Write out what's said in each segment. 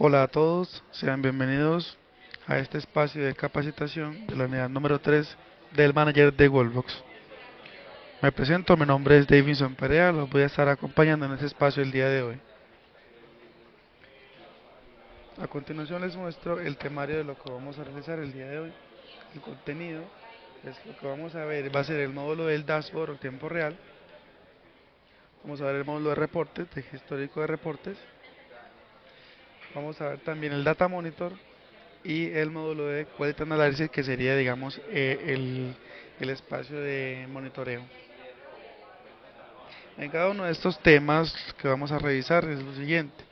Hola a todos, sean bienvenidos a este espacio de capacitación de la unidad número 3 del manager de Wallbox. Me presento, mi nombre es Davidson Perea, los voy a estar acompañando en este espacio el día de hoy. A continuación les muestro el temario de lo que vamos a realizar el día de hoy. El contenido es lo que vamos a ver, va a ser el módulo del dashboard o tiempo real. Vamos a ver el módulo de reportes, de histórico de reportes. Vamos a ver también el data monitor y el módulo de Quality Analysis, que sería, digamos, el espacio de monitoreo. En cada uno de estos temas que vamos a revisar es lo siguiente.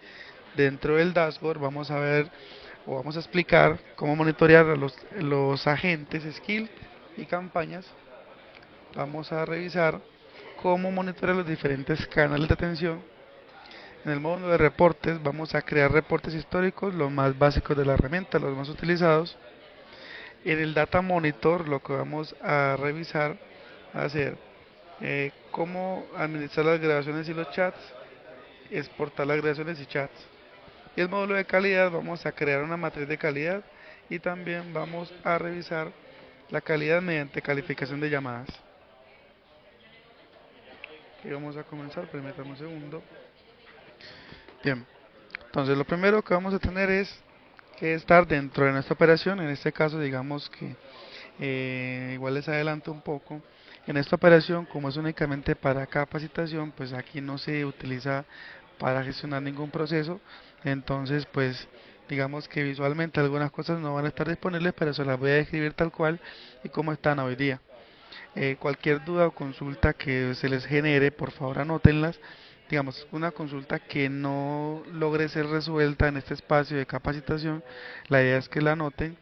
Dentro del dashboard vamos a ver o vamos a explicar cómo monitorear a los agentes, skill y campañas. Vamos a revisar cómo monitorear los diferentes canales de atención. En el módulo de reportes vamos a crear reportes históricos, los más básicos de la herramienta, los más utilizados. En el Data Monitor lo que vamos a revisar va a ser cómo administrar las grabaciones y los chats, exportar las grabaciones y chats. Y el módulo de calidad vamos a crear una matriz de calidad y también vamos a revisar la calidad mediante calificación de llamadas. Aquí vamos a comenzar, permítame un segundo. Bien, entonces lo primero que vamos a tener es que estar dentro de nuestra operación. En este caso digamos que igual les adelanto un poco. En esta operación, como es únicamente para capacitación, pues aquí no se utiliza para gestionar ningún proceso. Entonces, pues digamos que visualmente algunas cosas no van a estar disponibles, pero se las voy a describir tal cual y como están hoy día. Cualquier duda o consulta que se les genere, por favor anótenlas. Digamos, una consulta que no logre ser resuelta en este espacio de capacitación, la idea es que la anoten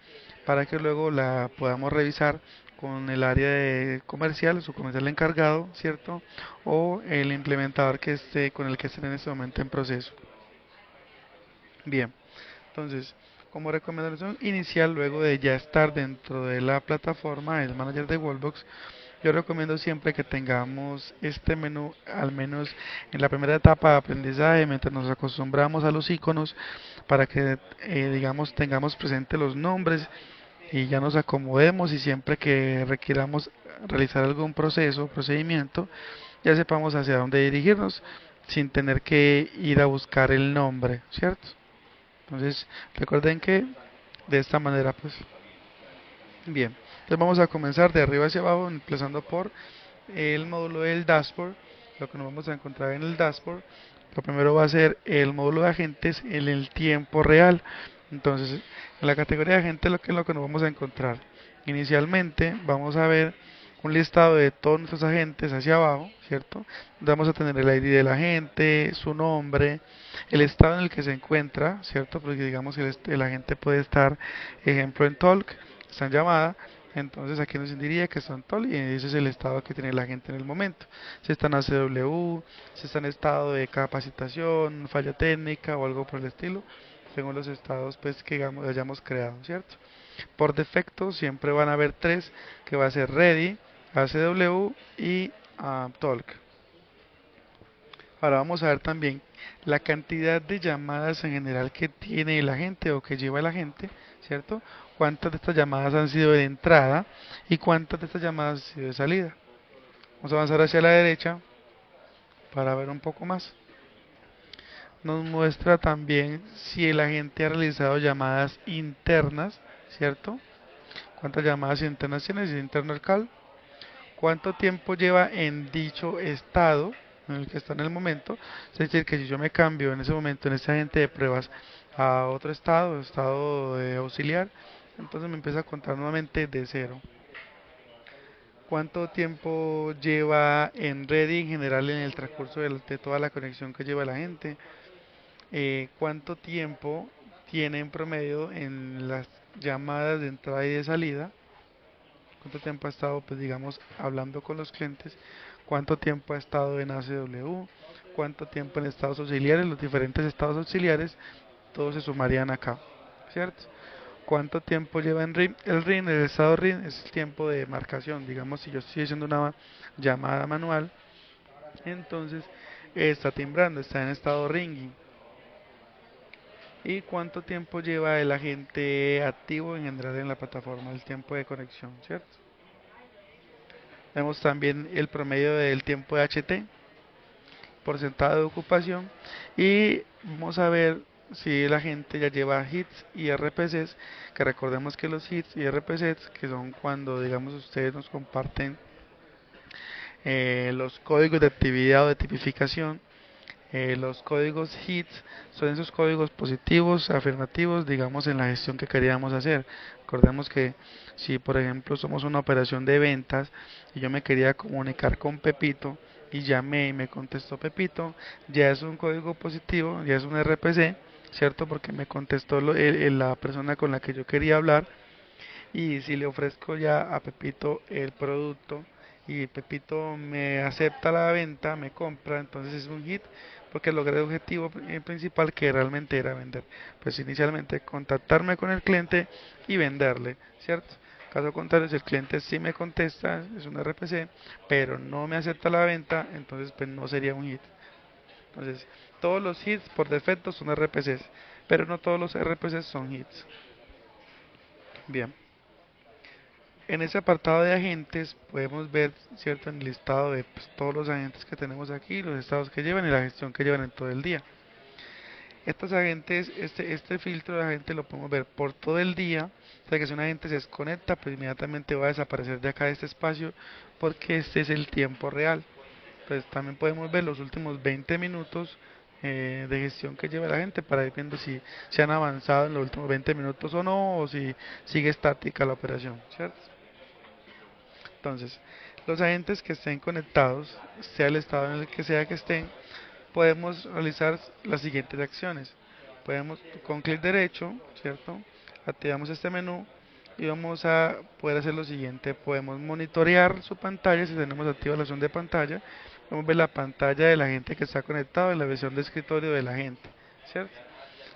para que luego la podamos revisar con el área de comercial, su comercial encargado, ¿cierto? O el implementador que esté con el que estén en este momento en proceso. Bien, entonces, como recomendación inicial, luego de ya estar dentro de la plataforma, el manager de Wallbox, yo recomiendo siempre que tengamos este menú, al menos en la primera etapa de aprendizaje, mientras nos acostumbramos a los iconos, para que, digamos, tengamos presente los nombres y ya nos acomodemos y siempre que requiramos realizar algún proceso, procedimiento, ya sepamos hacia dónde dirigirnos sin tener que ir a buscar el nombre, ¿cierto? Entonces, recuerden que de esta manera, pues, bien. Entonces vamos a comenzar de arriba hacia abajo, empezando por el módulo del dashboard. Lo que nos vamos a encontrar en el dashboard, lo primero va a ser el módulo de agentes en el tiempo real. Entonces, en la categoría de agentes, lo que es lo que nos vamos a encontrar. Inicialmente, vamos a ver un listado de todos nuestros agentes hacia abajo, ¿cierto? Vamos a tener el ID del agente, su nombre, el estado en el que se encuentra, ¿cierto? Porque digamos que el agente puede estar, ejemplo, en talk, está en llamada, entonces aquí nos indicaría que está en talk y ese es el estado que tiene la gente en el momento. Si está en ACW, si está en estado de capacitación, falla técnica o algo por el estilo, según los estados pues que hayamos creado, ¿cierto? Por defecto siempre van a haber tres, que va a ser Ready, ACW y Talk. Ahora vamos a ver también la cantidad de llamadas en general que tiene la gente o que lleva la gente, ¿cierto? Cuántas de estas llamadas han sido de entrada y cuántas de estas llamadas han sido de salida. Vamos a avanzar hacia la derecha para ver un poco más. Nos muestra también si el agente ha realizado llamadas internas, ¿cierto? ¿Cuántas llamadas internas tiene? Si es internal call. ¿Cuánto tiempo lleva en dicho estado en el que está en el momento? Es decir, que si yo me cambio en ese momento, en ese agente de pruebas, a otro estado, estado de auxiliar, entonces me empieza a contar nuevamente de cero. ¿Cuánto tiempo lleva en ready en general en el transcurso de toda la conexión que lleva la gente? ¿Cuánto tiempo tiene en promedio en las llamadas de entrada y de salida? ¿Cuánto tiempo ha estado, pues digamos, hablando con los clientes? ¿Cuánto tiempo ha estado en ACW? ¿Cuánto tiempo en estados auxiliares? Los diferentes estados auxiliares, todos se sumarían acá, ¿cierto? ¿Cuánto tiempo lleva en RIM? El RIM, el estado RIM, es el tiempo de marcación. Digamos, si yo estoy haciendo una llamada manual, entonces está timbrando, está en estado ringing. y cuánto tiempo lleva el agente activo en general en la plataforma, el tiempo de conexión, ¿cierto? Vemos también el promedio del tiempo de HT, porcentaje de ocupación, y vamos a ver si la gente ya lleva hits y RPCs, que recordemos que los hits y RPCs, que son cuando digamos ustedes nos comparten los códigos de actividad o de tipificación. Los códigos hits son esos códigos positivos, afirmativos, digamos, en la gestión que queríamos hacer. Recordemos que si, por ejemplo, somos una operación de ventas y yo me quería comunicar con Pepito y llamé y me contestó Pepito, ya es un código positivo, ya es un RPC, ¿cierto? Porque me contestó la persona con la que yo quería hablar. Y si le ofrezco ya a Pepito el producto y Pepito me acepta la venta, me compra, entonces es un hit porque logré el objetivo principal, que realmente era vender. Pues inicialmente contactarme con el cliente y venderle, ¿cierto? Caso contrario, si el cliente sí me contesta, es un RPC, pero no me acepta la venta, entonces pues no sería un hit. Entonces, todos los hits por defecto son RPCs, pero no todos los RPCs son hits. Bien. En ese apartado de agentes podemos ver, cierto, en el listado de pues, todos los agentes que tenemos aquí, los estados que llevan y la gestión que llevan en todo el día. Estos agentes, este filtro de agentes lo podemos ver por todo el día. O sea que si un agente se desconecta, pues inmediatamente va a desaparecer de acá de este espacio, porque este es el tiempo real. Pues también podemos ver los últimos 20 minutos de gestión que lleva la gente, para ir viendo si se han avanzado en los últimos 20 minutos o no, o si sigue estática la operación, ¿cierto? Entonces, los agentes que estén conectados, sea el estado en el que sea que estén, podemos realizar las siguientes acciones. Podemos, con clic derecho, ¿cierto? Activamos este menú y vamos a poder hacer lo siguiente. Podemos monitorear su pantalla si tenemos activa la opción de pantalla. Podemos ver la pantalla del agente que está conectado y la versión de escritorio del agente, ¿cierto?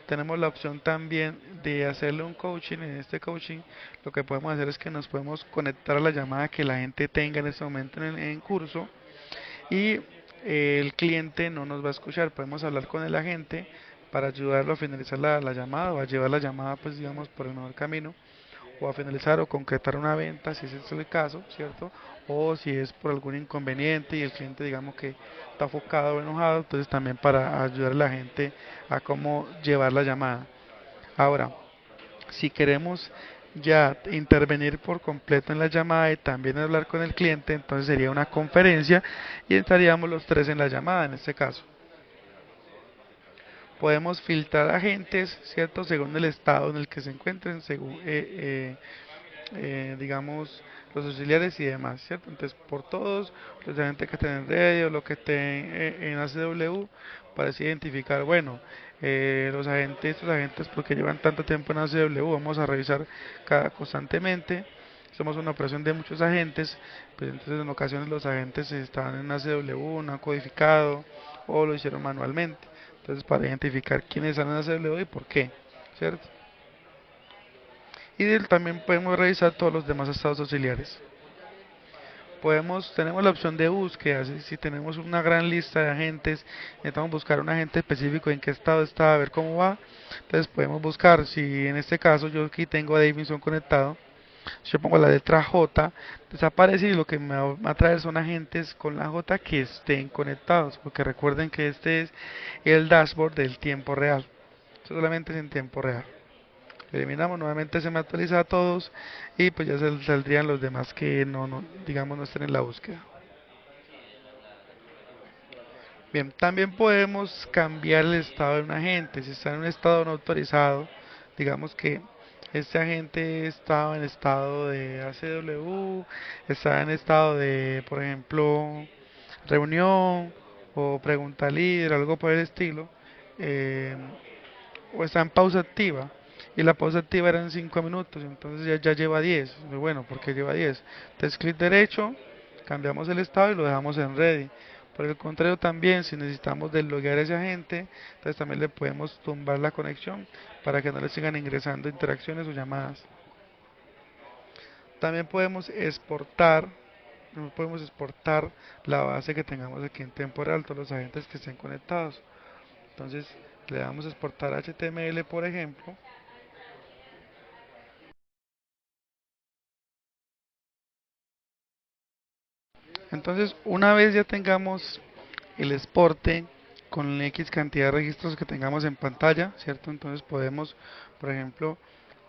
Tenemos la opción también de hacerle un coaching. En este coaching lo que podemos hacer es que nos podemos conectar a la llamada que la gente tenga en este momento en curso, y el cliente no nos va a escuchar. Podemos hablar con el agente para ayudarlo a finalizar la llamada, o a llevar la llamada pues digamos por el mejor camino, o a finalizar o concretar una venta si ese es el caso, ¿cierto? O si es por algún inconveniente y el cliente digamos que está enfocado o enojado, entonces también para ayudar a la gente a cómo llevar la llamada. Ahora, si queremos ya intervenir por completo en la llamada y también hablar con el cliente, entonces sería una conferencia y estaríamos los tres en la llamada en este caso. Podemos filtrar agentes, ¿cierto? Según el estado en el que se encuentren, según digamos, los auxiliares y demás, ¿cierto? Entonces, por todos, los agentes que estén en radio, los que estén en ACW, para así identificar, bueno, los agentes, estos agentes, porque llevan tanto tiempo en ACW, vamos a revisar constantemente. Somos una operación de muchos agentes, pues entonces en ocasiones los agentes están en ACW, no han codificado o lo hicieron manualmente. Entonces, para identificar quiénes están en ACW y por qué, ¿cierto? Y también podemos revisar todos los demás estados auxiliares. Tenemos la opción de búsqueda. Si tenemos una gran lista de agentes, necesitamos buscar un agente específico en qué estado está, a ver cómo va. Entonces podemos buscar, si en este caso yo aquí tengo a Davidson conectado, si yo pongo la letra J, desaparece, y lo que me va a traer son agentes con la J que estén conectados, porque recuerden que este es el dashboard del tiempo real. Solamente es en tiempo real. Eliminamos, nuevamente se me actualiza a todos, y pues ya saldrían los demás que digamos no estén en la búsqueda. Bien, también podemos cambiar el estado de un agente. Si está en un estado no autorizado, digamos que este agente estaba en estado de ACW, está en estado de, por ejemplo, reunión o pregunta líder, algo por el estilo, eh, o está en pausa activa, y la pausa activa era en 5 minutos, entonces ya lleva 10. Bueno, ¿por qué lleva 10? Entonces clic derecho, cambiamos el estado y lo dejamos en ready. Por el contrario, también si necesitamos desloguear a ese agente, entonces también le podemos tumbar la conexión para que no le sigan ingresando interacciones o llamadas. También podemos exportar la base que tengamos aquí en tiempo real, todos los agentes que estén conectados. Entonces Le damos a exportar HTML, por ejemplo. Entonces, una vez ya tengamos el exporte con X cantidad de registros que tengamos en pantalla, ¿cierto? Entonces podemos, por ejemplo,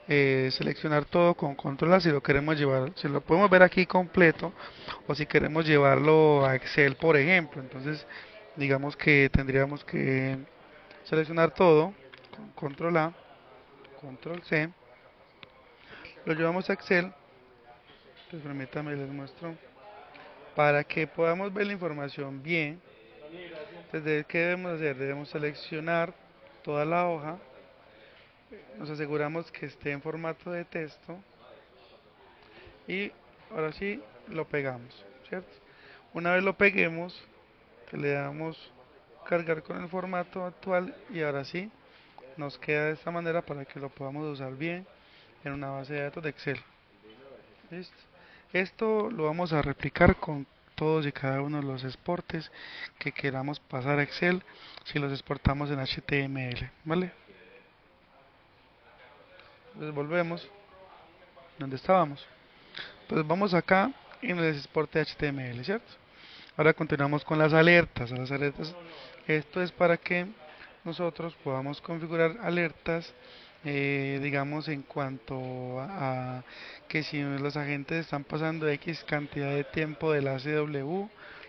seleccionar todo con control A si lo queremos llevar, si lo podemos ver aquí completo o si queremos llevarlo a Excel, por ejemplo. Entonces, digamos que tendríamos que seleccionar todo con control A, control C, lo llevamos a Excel. Pues permítame les muestro para que podamos ver la información bien. Entonces, ¿qué debemos hacer? Debemos seleccionar toda la hoja, nos aseguramos que esté en formato de texto y ahora sí lo pegamos, ¿cierto? Una vez lo peguemos, le damos cargar con el formato actual y ahora sí nos queda de esta manera para que lo podamos usar bien en una base de datos de Excel. ¿Listo? Esto lo vamos a replicar con todos y cada uno de los exportes que queramos pasar a Excel si los exportamos en HTML, ¿vale? Entonces volvemos donde estábamos. Pues vamos acá en el exporte HTML, ¿cierto? Ahora continuamos con las alertas. Las alertas, esto es para que nosotros podamos configurar alertas, digamos, en cuanto a que si los agentes están pasando X cantidad de tiempo del ACW,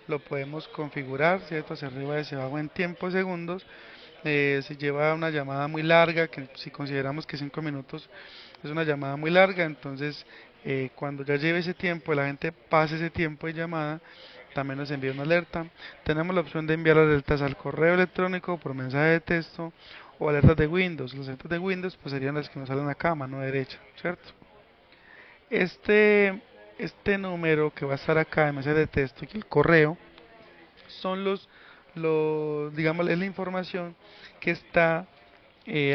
lo podemos configurar, ¿cierto? Hacia arriba y hacia abajo en tiempo segundos. Si lleva una llamada muy larga, que si consideramos que 5 minutos es una llamada muy larga, entonces cuando ya lleve ese tiempo, la gente pase ese tiempo de llamada, también nos envía una alerta. Tenemos la opción de enviar alertas al correo electrónico por mensaje de texto o alertas de Windows. Las alertas de Windows pues serían las que nos salen acá a mano derecha, ¿cierto? Este, este número que va a estar acá en mensaje de texto y el correo son digamos, es la información que está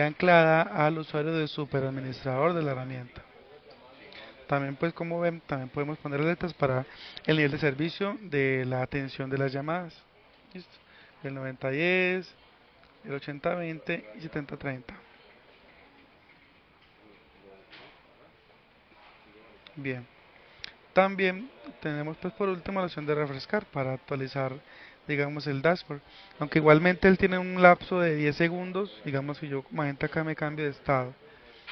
anclada al usuario del superadministrador de la herramienta. También pues como ven, también podemos poner alertas para el nivel de servicio de la atención de las llamadas. ¿Listo? El 9010, el 8020 y 7030. Bien. También tenemos pues por último la opción de refrescar para actualizar digamos el dashboard. Aunque igualmente él tiene un lapso de 10 segundos, digamos si yo como agente acá me cambio de estado.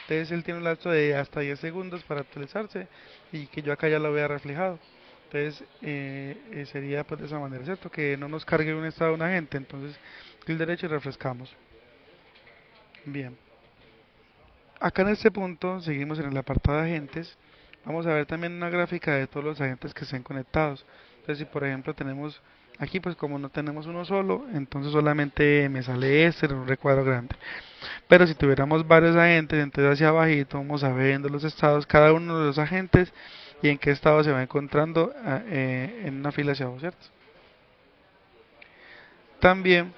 Entonces él tiene un lapso de hasta 10 segundos para actualizarse y que yo acá ya lo vea reflejado. Entonces sería pues de esa manera, ¿cierto? Que no nos cargue un estado de un agente. Entonces clic derecho y refrescamos. Bien. Acá en este punto seguimos en el apartado de agentes. Vamos a ver también una gráfica de todos los agentes que estén conectados. Entonces si por ejemplo tenemos aquí pues como no tenemos uno solo, entonces solamente me sale este en un recuadro grande. Pero si tuviéramos varios agentes, entonces hacia abajito vamos a ver viendo los estados, cada uno de los agentes y en qué estado se va encontrando en una fila hacia abajo, ¿cierto? También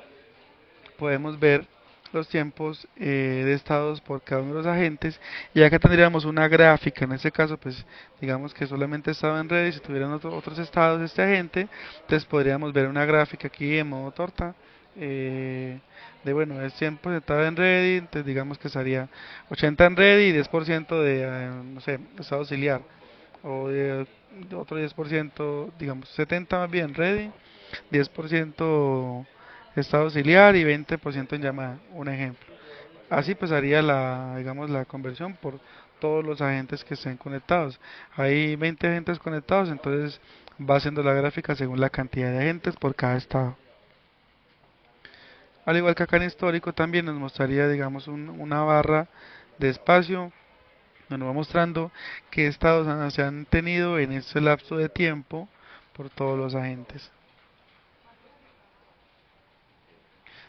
podemos ver los tiempos de estados por cada uno de los agentes y acá tendríamos una gráfica, en este caso pues digamos que solamente estaba en red y si tuvieran otros estados de este agente, entonces podríamos ver una gráfica aquí en modo torta de bueno, es 100% en ready, entonces digamos que estaría 80 en ready y 10% de, no sé, estado auxiliar o de otro 10%, digamos 70 más bien ready, 10% estado auxiliar y 20% en llamada, un ejemplo. Así pues haría la, digamos, la conversión por todos los agentes que estén conectados. Hay 20 agentes conectados, entonces va haciendo la gráfica según la cantidad de agentes por cada estado. Al igual que acá en histórico también nos mostraría, digamos, una barra de espacio donde nos va mostrando qué estados se han tenido en este lapso de tiempo por todos los agentes.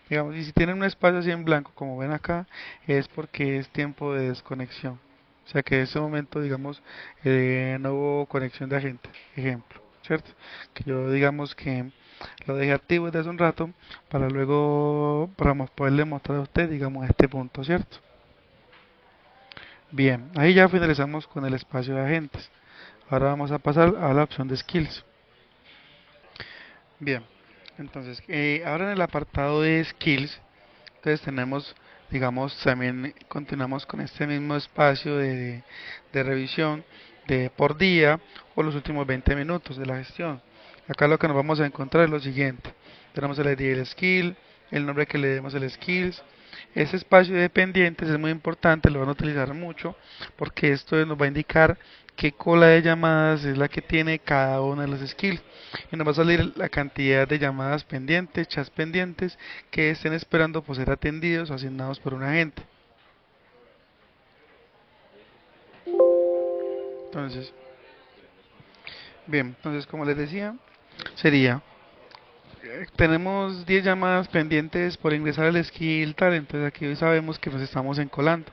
Digamos, y si tienen un espacio así en blanco, como ven acá, es porque es tiempo de desconexión. O sea que en ese momento, digamos, no hubo conexión de agente, ejemplo, ¿cierto? Que yo digamos que lo dejé activo desde hace un rato para luego, para poderle mostrar a usted, digamos, este punto, ¿cierto? Bien, ahí ya finalizamos con el espacio de agentes. Ahora vamos a pasar a la opción de skills. Bien, entonces, ahora en el apartado de skills, Entonces tenemos, digamos, también continuamos con este mismo espacio de revisión de por día o los últimos 20 minutos de la gestión. Acá lo que nos vamos a encontrar es lo siguiente. Tenemos el ID del skill, el nombre que le demos al skills. Ese espacio de pendientes es muy importante, lo van a utilizar mucho porque esto nos va a indicar qué cola de llamadas es la que tiene cada uno de los skills y nos va a salir la cantidad de llamadas pendientes, chats pendientes que estén esperando por ser atendidos o asignados por un agente. Entonces, bien, entonces como les decía, sería, tenemos 10 llamadas pendientes por ingresar al skill tal, entonces aquí hoy sabemos que nos estamos encolando.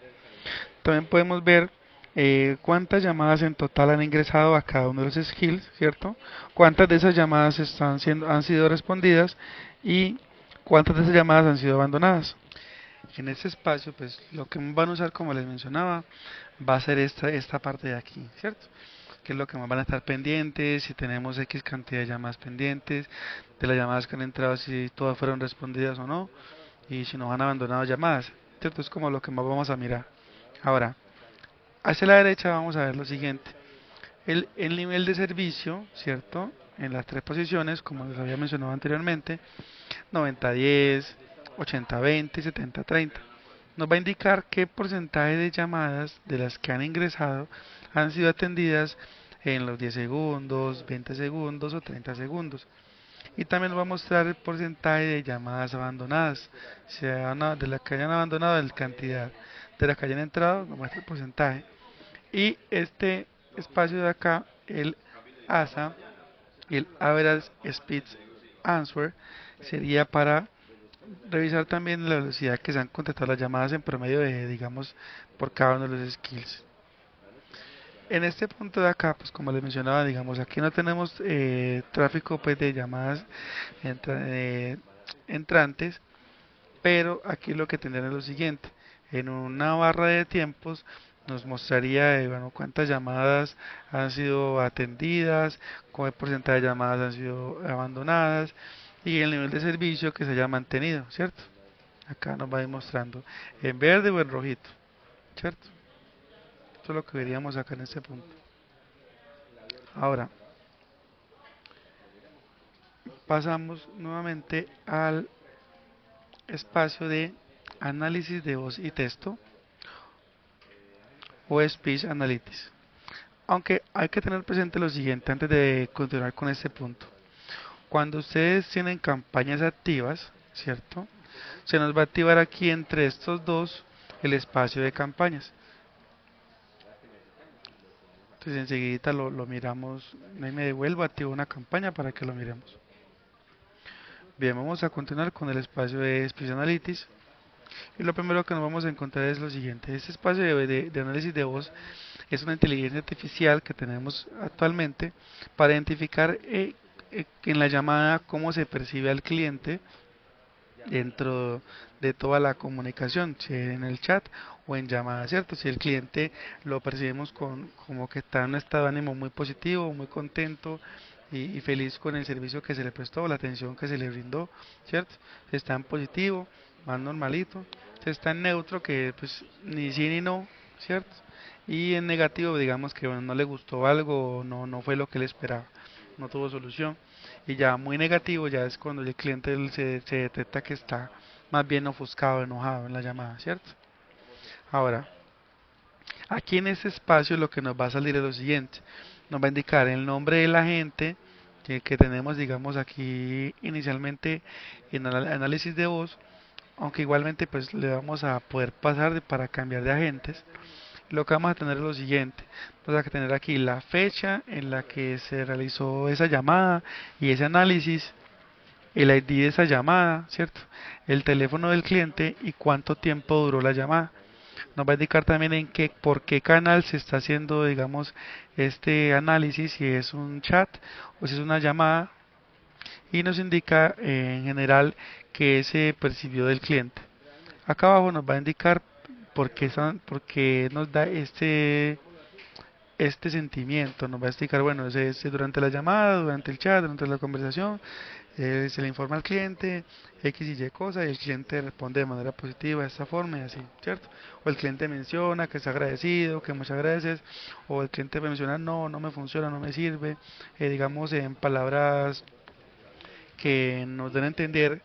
También podemos ver cuántas llamadas en total han ingresado a cada uno de los skills, ¿cierto? Cuántas de esas llamadas han sido respondidas y cuántas de esas llamadas han sido abandonadas. En este espacio, pues lo que van a usar, como les mencionaba, va a ser esta parte de aquí, ¿cierto? Que es lo que más van a estar pendientes, si tenemos X cantidad de llamadas pendientes, de las llamadas que han entrado, si todas fueron respondidas o no, y si nos han abandonado llamadas, ¿cierto? Es como lo que más vamos a mirar. Ahora, hacia la derecha vamos a ver lo siguiente. El nivel de servicio, ¿cierto? En las tres posiciones, como les había mencionado anteriormente, 90-10, 80-20 y 70-30. Nos va a indicar qué porcentaje de llamadas de las que han ingresado han sido atendidas en los 10 segundos, 20 segundos o 30 segundos. Y también nos va a mostrar el porcentaje de llamadas abandonadas. De las que hayan abandonado, la cantidad de las que hayan entrado, nos muestra el porcentaje. Y este espacio de acá, el ASA, el Average Speed Answer, sería para revisar también la velocidad que se han contestado las llamadas en promedio de, digamos, por cada uno de los skills. En este punto de acá, pues como les mencionaba, digamos, aquí no tenemos tráfico pues de llamadas entrantes, pero aquí lo que tendrán es lo siguiente. En una barra de tiempos nos mostraría bueno, cuántas llamadas han sido atendidas, cuál porcentaje de llamadas han sido abandonadas y el nivel de servicio que se haya mantenido, ¿cierto? Acá nos va a ir mostrando en verde o en rojito, ¿cierto? Esto es lo que veríamos acá en este punto. Ahora, pasamos nuevamente al espacio de análisis de voz y texto o Speech Analytics. Aunque hay que tener presente lo siguiente antes de continuar con este punto. Cuando ustedes tienen campañas activas, ¿cierto? Se nos va a activar aquí entre estos dos el espacio de campañas. Entonces enseguida lo miramos, ahí me devuelvo, activo una campaña para que lo miremos. Bien, vamos a continuar con el espacio de Speech Analytics. Y lo primero que nos vamos a encontrar es lo siguiente. Este espacio de análisis de voz es una inteligencia artificial que tenemos actualmente para identificar en la llamada cómo se percibe al cliente dentro de toda la comunicación, si en el chat o en llamada, ¿cierto? Si el cliente lo percibimos como que está en un estado de ánimo muy positivo, muy contento y feliz con el servicio que se le prestó, la atención que se le brindó, ¿cierto? Si está en positivo, más normalito, si está en neutro, que pues ni sí ni no, ¿cierto? Y en negativo, digamos que bueno, no le gustó algo, no fue lo que él esperaba, no tuvo solución. Y ya muy negativo ya es cuando el cliente se detecta que está más bien ofuscado, enojado en la llamada, ¿cierto? Ahora, aquí en este espacio lo que nos va a salir es lo siguiente. Nos va a indicar el nombre del agente que tenemos, digamos, aquí inicialmente en análisis de voz, aunque igualmente pues le vamos a poder pasar para cambiar de agentes. Lo que vamos a tener es lo siguiente. Vamos a tener aquí la fecha en la que se realizó esa llamada y ese análisis, el ID de esa llamada, ¿cierto? El teléfono del cliente y cuánto tiempo duró la llamada. Nos va a indicar también por qué canal se está haciendo, digamos, este análisis, si es un chat o si es una llamada, y nos indica en general qué se percibió del cliente. Acá abajo nos va a indicar por qué nos da este sentimiento, nos va a explicar, bueno, durante la llamada, durante el chat, durante la conversación, Se le informa al cliente X y Y cosa y el cliente responde de manera positiva de esta forma y así, ¿cierto? O el cliente menciona que está agradecido, que muchas gracias, o el cliente menciona no, no me funciona, no me sirve, digamos en palabras que nos den a entender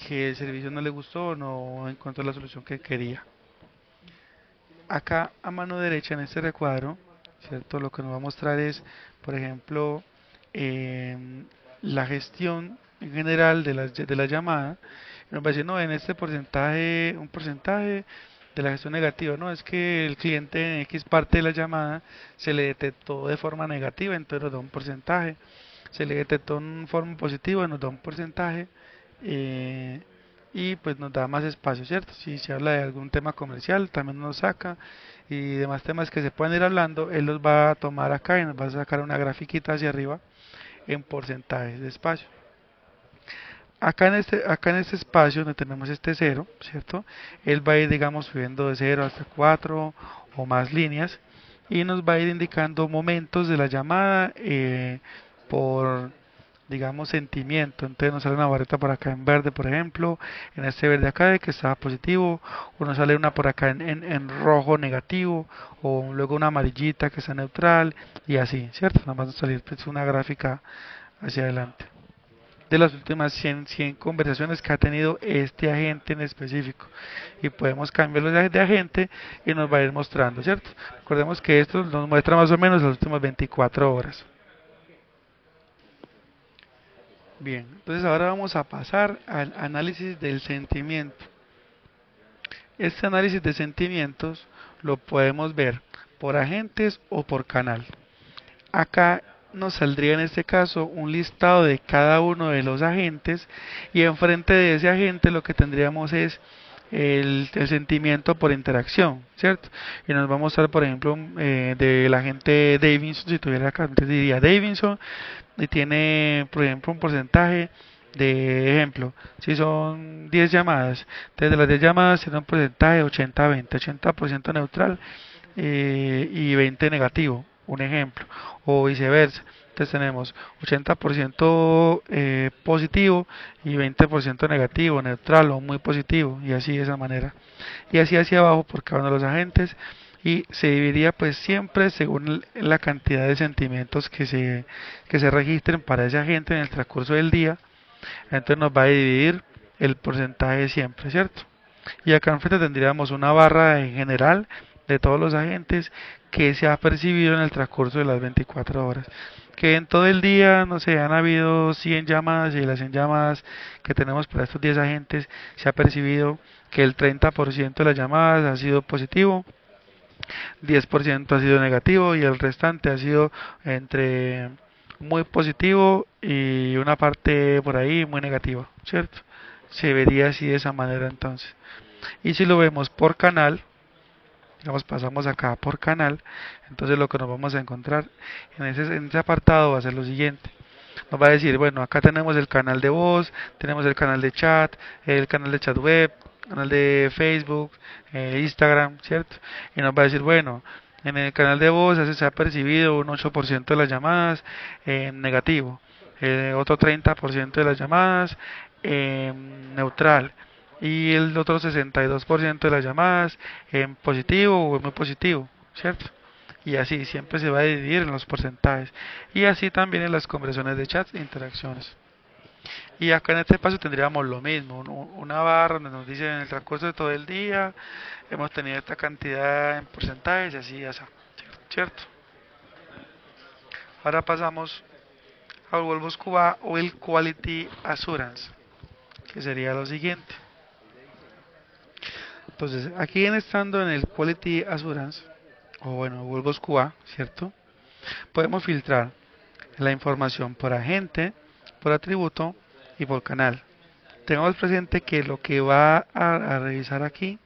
que el servicio no le gustó o no encontró la solución que quería. Acá a mano derecha en este recuadro, ¿cierto? Lo que nos va a mostrar es, por ejemplo, la gestión en general de la llamada. Nos va a decir, no, en este porcentaje, un porcentaje de la gestión negativa, no, es que el cliente en X parte de la llamada se le detectó de forma negativa, entonces nos da un porcentaje. Se le detectó en forma positiva, nos da un porcentaje. eh, y pues nos da más espacio, ¿cierto? Si se habla de algún tema comercial, también nos saca y demás temas que se pueden ir hablando, él los va a tomar acá y nos va a sacar una grafiquita hacia arriba en porcentajes de espacio. Acá en este espacio donde tenemos este cero, ¿cierto? Él va a ir, digamos, subiendo de 0 hasta 4 o más líneas y nos va a ir indicando momentos de la llamada por digamos, sentimiento. Entonces nos sale una barrita por acá en verde, por ejemplo, en este verde acá de que está positivo, o nos sale una por acá en rojo negativo, o luego una amarillita que está neutral, y así, ¿cierto? Nada más nos salir pues, una gráfica hacia adelante. De las últimas 100 conversaciones que ha tenido este agente en específico. Y podemos cambiarlo de agente y nos va a ir mostrando, ¿cierto? Recordemos que esto nos muestra más o menos las últimas 24 horas. Bien, entonces ahora vamos a pasar al análisis del sentimiento. Este análisis de sentimientos lo podemos ver por agentes o por canal. Acá nos saldría en este caso un listado de cada uno de los agentes y enfrente de ese agente lo que tendríamos es el sentimiento por interacción, ¿cierto? Y nos va a mostrar, por ejemplo, del agente Davidson, si tuviera acá, entonces diría Davidson y tiene, por ejemplo, un porcentaje de ejemplo, si son 10 llamadas, entonces de las 10 llamadas tiene un porcentaje 80-20, 80% neutral y 20 negativo, un ejemplo, o viceversa. Entonces tenemos 80% positivo y 20% negativo, neutral o muy positivo, y así de esa manera. Y así hacia abajo por cada uno de los agentes y se dividiría pues siempre según la cantidad de sentimientos que se registren para ese agente en el transcurso del día. Entonces nos va a dividir el porcentaje siempre, ¿cierto? Y acá enfrente tendríamos una barra en general de todos los agentes que se ha percibido en el transcurso de las 24 horas. Que en todo el día, no sé, han habido 100 llamadas y de las 100 llamadas que tenemos para estos 10 agentes se ha percibido que el 30% de las llamadas ha sido positivo, 10% ha sido negativo y el restante ha sido entre muy positivo y una parte por ahí muy negativa, ¿cierto? Se vería así de esa manera entonces. Y si lo vemos por canal, digamos pasamos acá por canal, entonces lo que nos vamos a encontrar en ese apartado va a ser lo siguiente. Nos va a decir, bueno, acá tenemos el canal de voz, tenemos el canal de chat web, canal de Facebook, Instagram, ¿cierto? Y nos va a decir, bueno, en el canal de voz se ha percibido un 8% de las llamadas en negativo, otro 30% de las llamadas en neutral y el otro 62% de las llamadas en positivo o en muy positivo, ¿cierto? Y así siempre se va a dividir en los porcentajes y así también en las conversaciones de chat e interacciones. Y acá en este paso tendríamos lo mismo, una barra donde nos dice en el transcurso de todo el día hemos tenido esta cantidad en porcentajes y así, así, ¿cierto? Ahora pasamos al Volvos QA o el Quality Assurance, que sería lo siguiente. Entonces, aquí estando en el Quality Assurance, o bueno, Volvos QA, ¿cierto? Podemos filtrar la información por agente, por atributo y por canal. Tengamos presente que lo que va a revisar aquí,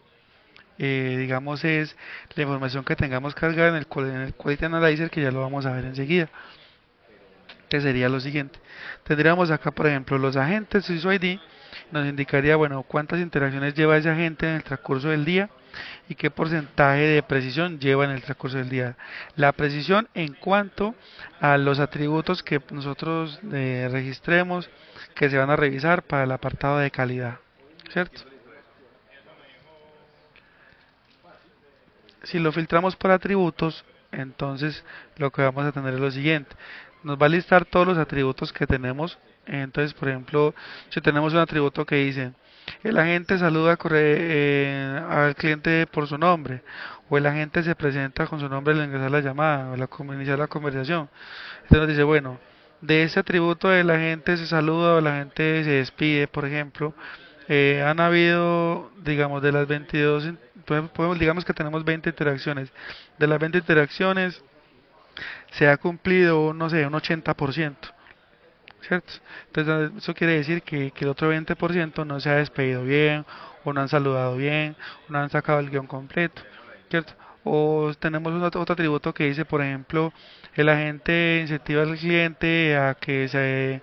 digamos, es la información que tengamos cargada en el Quality Analyzer, que ya lo vamos a ver enseguida, que sería lo siguiente. Tendríamos acá, por ejemplo, los agentes, su ID, nos indicaría, bueno, cuántas interacciones lleva esa gente en el transcurso del día y qué porcentaje de precisión lleva en el transcurso del día. La precisión en cuanto a los atributos que nosotros registremos que se van a revisar para el apartado de calidad, ¿cierto? Si lo filtramos por atributos, entonces lo que vamos a tener es lo siguiente. Nos va a listar todos los atributos que tenemos. Entonces, por ejemplo, si tenemos un atributo que dice, el agente saluda al cliente por su nombre, o el agente se presenta con su nombre al ingresar la llamada, o iniciar la conversación. Entonces nos dice, bueno, de ese atributo del agente se saluda o la gente se despide, por ejemplo, han habido, digamos, de las 22, digamos que tenemos 20 interacciones. De las 20 interacciones se ha cumplido, no sé, un 80%, ¿cierto? Entonces, eso quiere decir que el otro 20% no se ha despedido bien, o no han saludado bien, o no han sacado el guión completo, ¿cierto? O tenemos otro atributo que dice, por ejemplo, el agente incentiva al cliente a que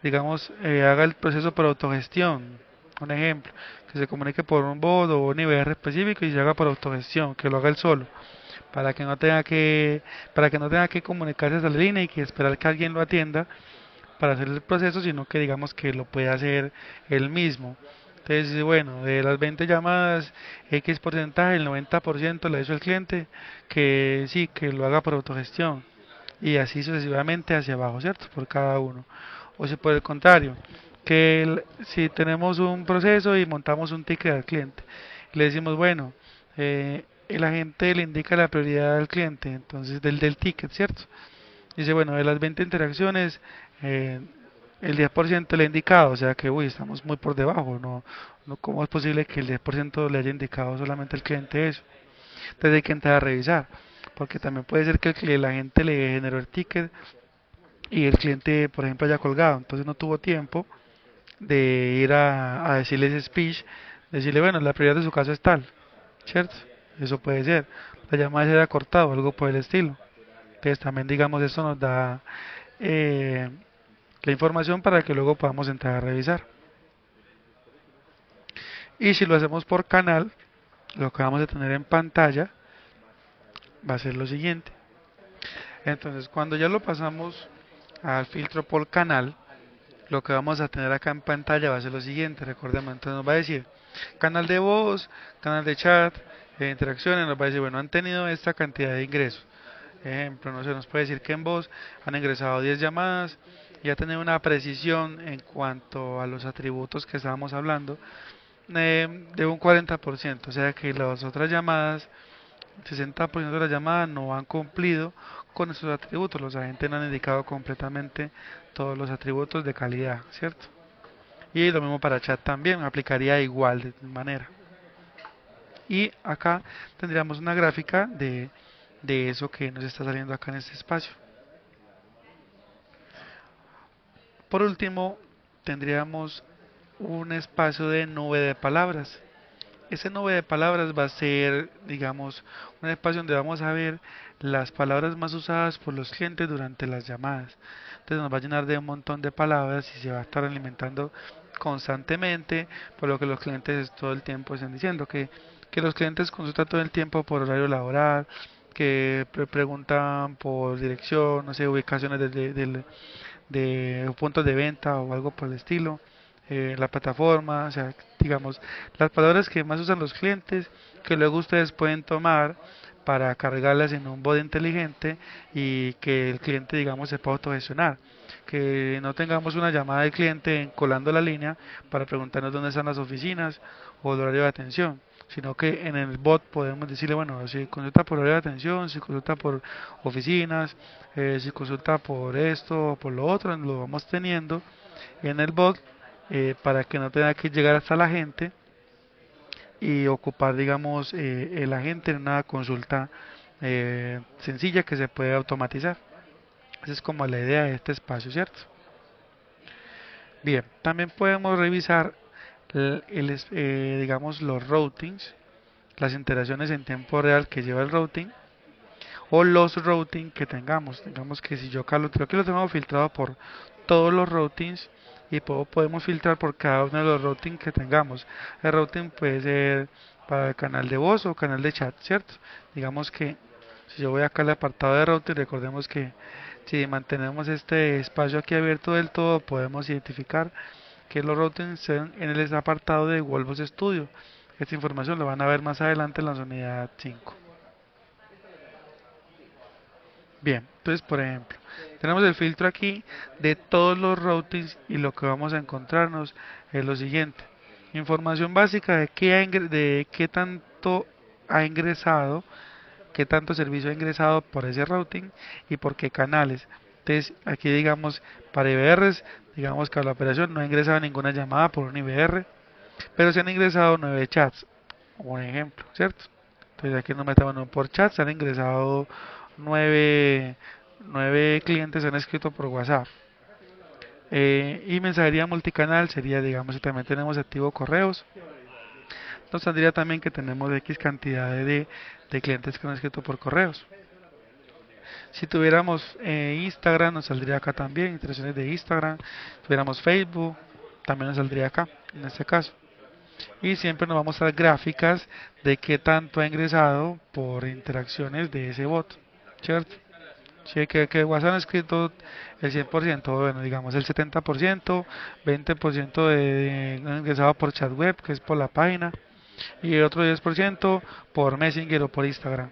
digamos, haga el proceso por autogestión. Un ejemplo, que se comunique por un bot o un IVR específico y se haga por autogestión, que lo haga él solo, para que no tenga que comunicarse a la línea y que esperar que alguien lo atienda para hacer el proceso, sino que digamos que lo puede hacer él mismo. Entonces, bueno, de las 20 llamadas, X porcentaje, el 90% le hizo el cliente, que sí, que lo haga por autogestión. Y así sucesivamente hacia abajo, ¿cierto? Por cada uno. O si por el contrario, si tenemos un proceso y montamos un ticket al cliente, le decimos, bueno, el agente le indica la prioridad al cliente, entonces del ticket, ¿cierto? Dice, bueno, de las 20 interacciones, eh, el 10% le ha indicado, o sea que, uy, estamos muy por debajo, ¿cómo es posible que el 10% le haya indicado solamente al cliente eso? Entonces hay que entrar a revisar, porque también puede ser que la gente le generó el ticket y el cliente, por ejemplo, haya colgado, entonces no tuvo tiempo de ir a decirle ese speech, decirle, bueno, la prioridad de su caso es tal, ¿cierto? Eso puede ser, la llamada se haya cortado, algo por el estilo. Entonces también, digamos, esto nos da eh, la información para que luego podamos entrar a revisar. Y si lo hacemos por canal, lo que vamos a tener en pantalla va a ser lo siguiente. Entonces, cuando ya lo pasamos al filtro por canal, lo que vamos a tener acá en pantalla va a ser lo siguiente. Recordemos, entonces nos va a decir canal de voz, canal de chat, interacciones, nos va a decir, bueno, han tenido esta cantidad de ingresos. Ejemplo, no sé, nos puede decir que en voz han ingresado 10 llamadas y ha tenido una precisión en cuanto a los atributos que estábamos hablando de un 40%, o sea que las otras llamadas, 60% de las llamadas no han cumplido con esos atributos, los agentes no han indicado completamente todos los atributos de calidad, ¿cierto? Y lo mismo para chat también, aplicaría igual de manera. Y acá tendríamos una gráfica de eso que nos está saliendo acá en este espacio. Por último, tendríamos un espacio de nube de palabras. Ese nube de palabras va a ser, digamos, un espacio donde vamos a ver las palabras más usadas por los clientes durante las llamadas. Entonces nos va a llenar de un montón de palabras y se va a estar alimentando constantemente, por lo que los clientes todo el tiempo están diciendo que los clientes consultan todo el tiempo por horario laboral, que preguntan por dirección, no sé, ubicaciones de puntos de venta o algo por el estilo, la plataforma, o sea, digamos, las palabras que más usan los clientes, que luego ustedes pueden tomar para cargarlas en un bot inteligente y que el cliente, digamos, se pueda autogestionar. Que no tengamos una llamada del cliente colando la línea para preguntarnos dónde están las oficinas o el horario de atención, sino que en el bot podemos decirle, bueno, si consulta por horario de atención, si consulta por oficinas, si consulta por esto o por lo otro, lo vamos teniendo en el bot para que no tenga que llegar hasta la gente y ocupar, digamos, el agente en una consulta sencilla que se puede automatizar. Esa es como la idea de este espacio, ¿cierto? Bien, también podemos revisar, digamos, los routings, las interacciones en tiempo real que lleva el routing o los routing que tengamos. Digamos que si yo acá lo tengo filtrado por todos los routings, y podemos filtrar por cada uno de los routing que tengamos. El routing puede ser para el canal de voz o canal de chat, ¿cierto? Digamos que si yo voy acá al apartado de routing, recordemos que si mantenemos este espacio aquí abierto del todo, podemos identificar que los routings están en el apartado de Wolfos Studio. Esta información lo van a ver más adelante en la unidad 5. Bien, entonces por ejemplo, tenemos el filtro aquí de todos los routings y lo que vamos a encontrarnos es lo siguiente. Información básica de qué tanto ha ingresado, qué tanto servicio ha ingresado por ese routing y por qué canales. Entonces aquí digamos para IBRs, digamos que a la operación no ha ingresado ninguna llamada por un IBR, pero se han ingresado 9 chats, un ejemplo, ¿cierto? Entonces aquí nos metemos por chat, se han ingresado 9, 9 clientes, han escrito por WhatsApp. Y mensajería multicanal sería, digamos, si también tenemos activo correos, nos saldría también que tenemos X cantidad de clientes que han escrito por correos. Si tuviéramos Instagram, nos saldría acá también, interacciones de Instagram. Si tuviéramos Facebook, también nos saldría acá, en este caso. Y siempre nos vamos a dar gráficas de qué tanto ha ingresado por interacciones de ese bot, ¿cierto? Sí, que WhatsApp ha escrito el 100%, bueno, digamos el 70%, 20% de ingresado por chat web, que es por la página, y el otro 10% por Messenger o por Instagram.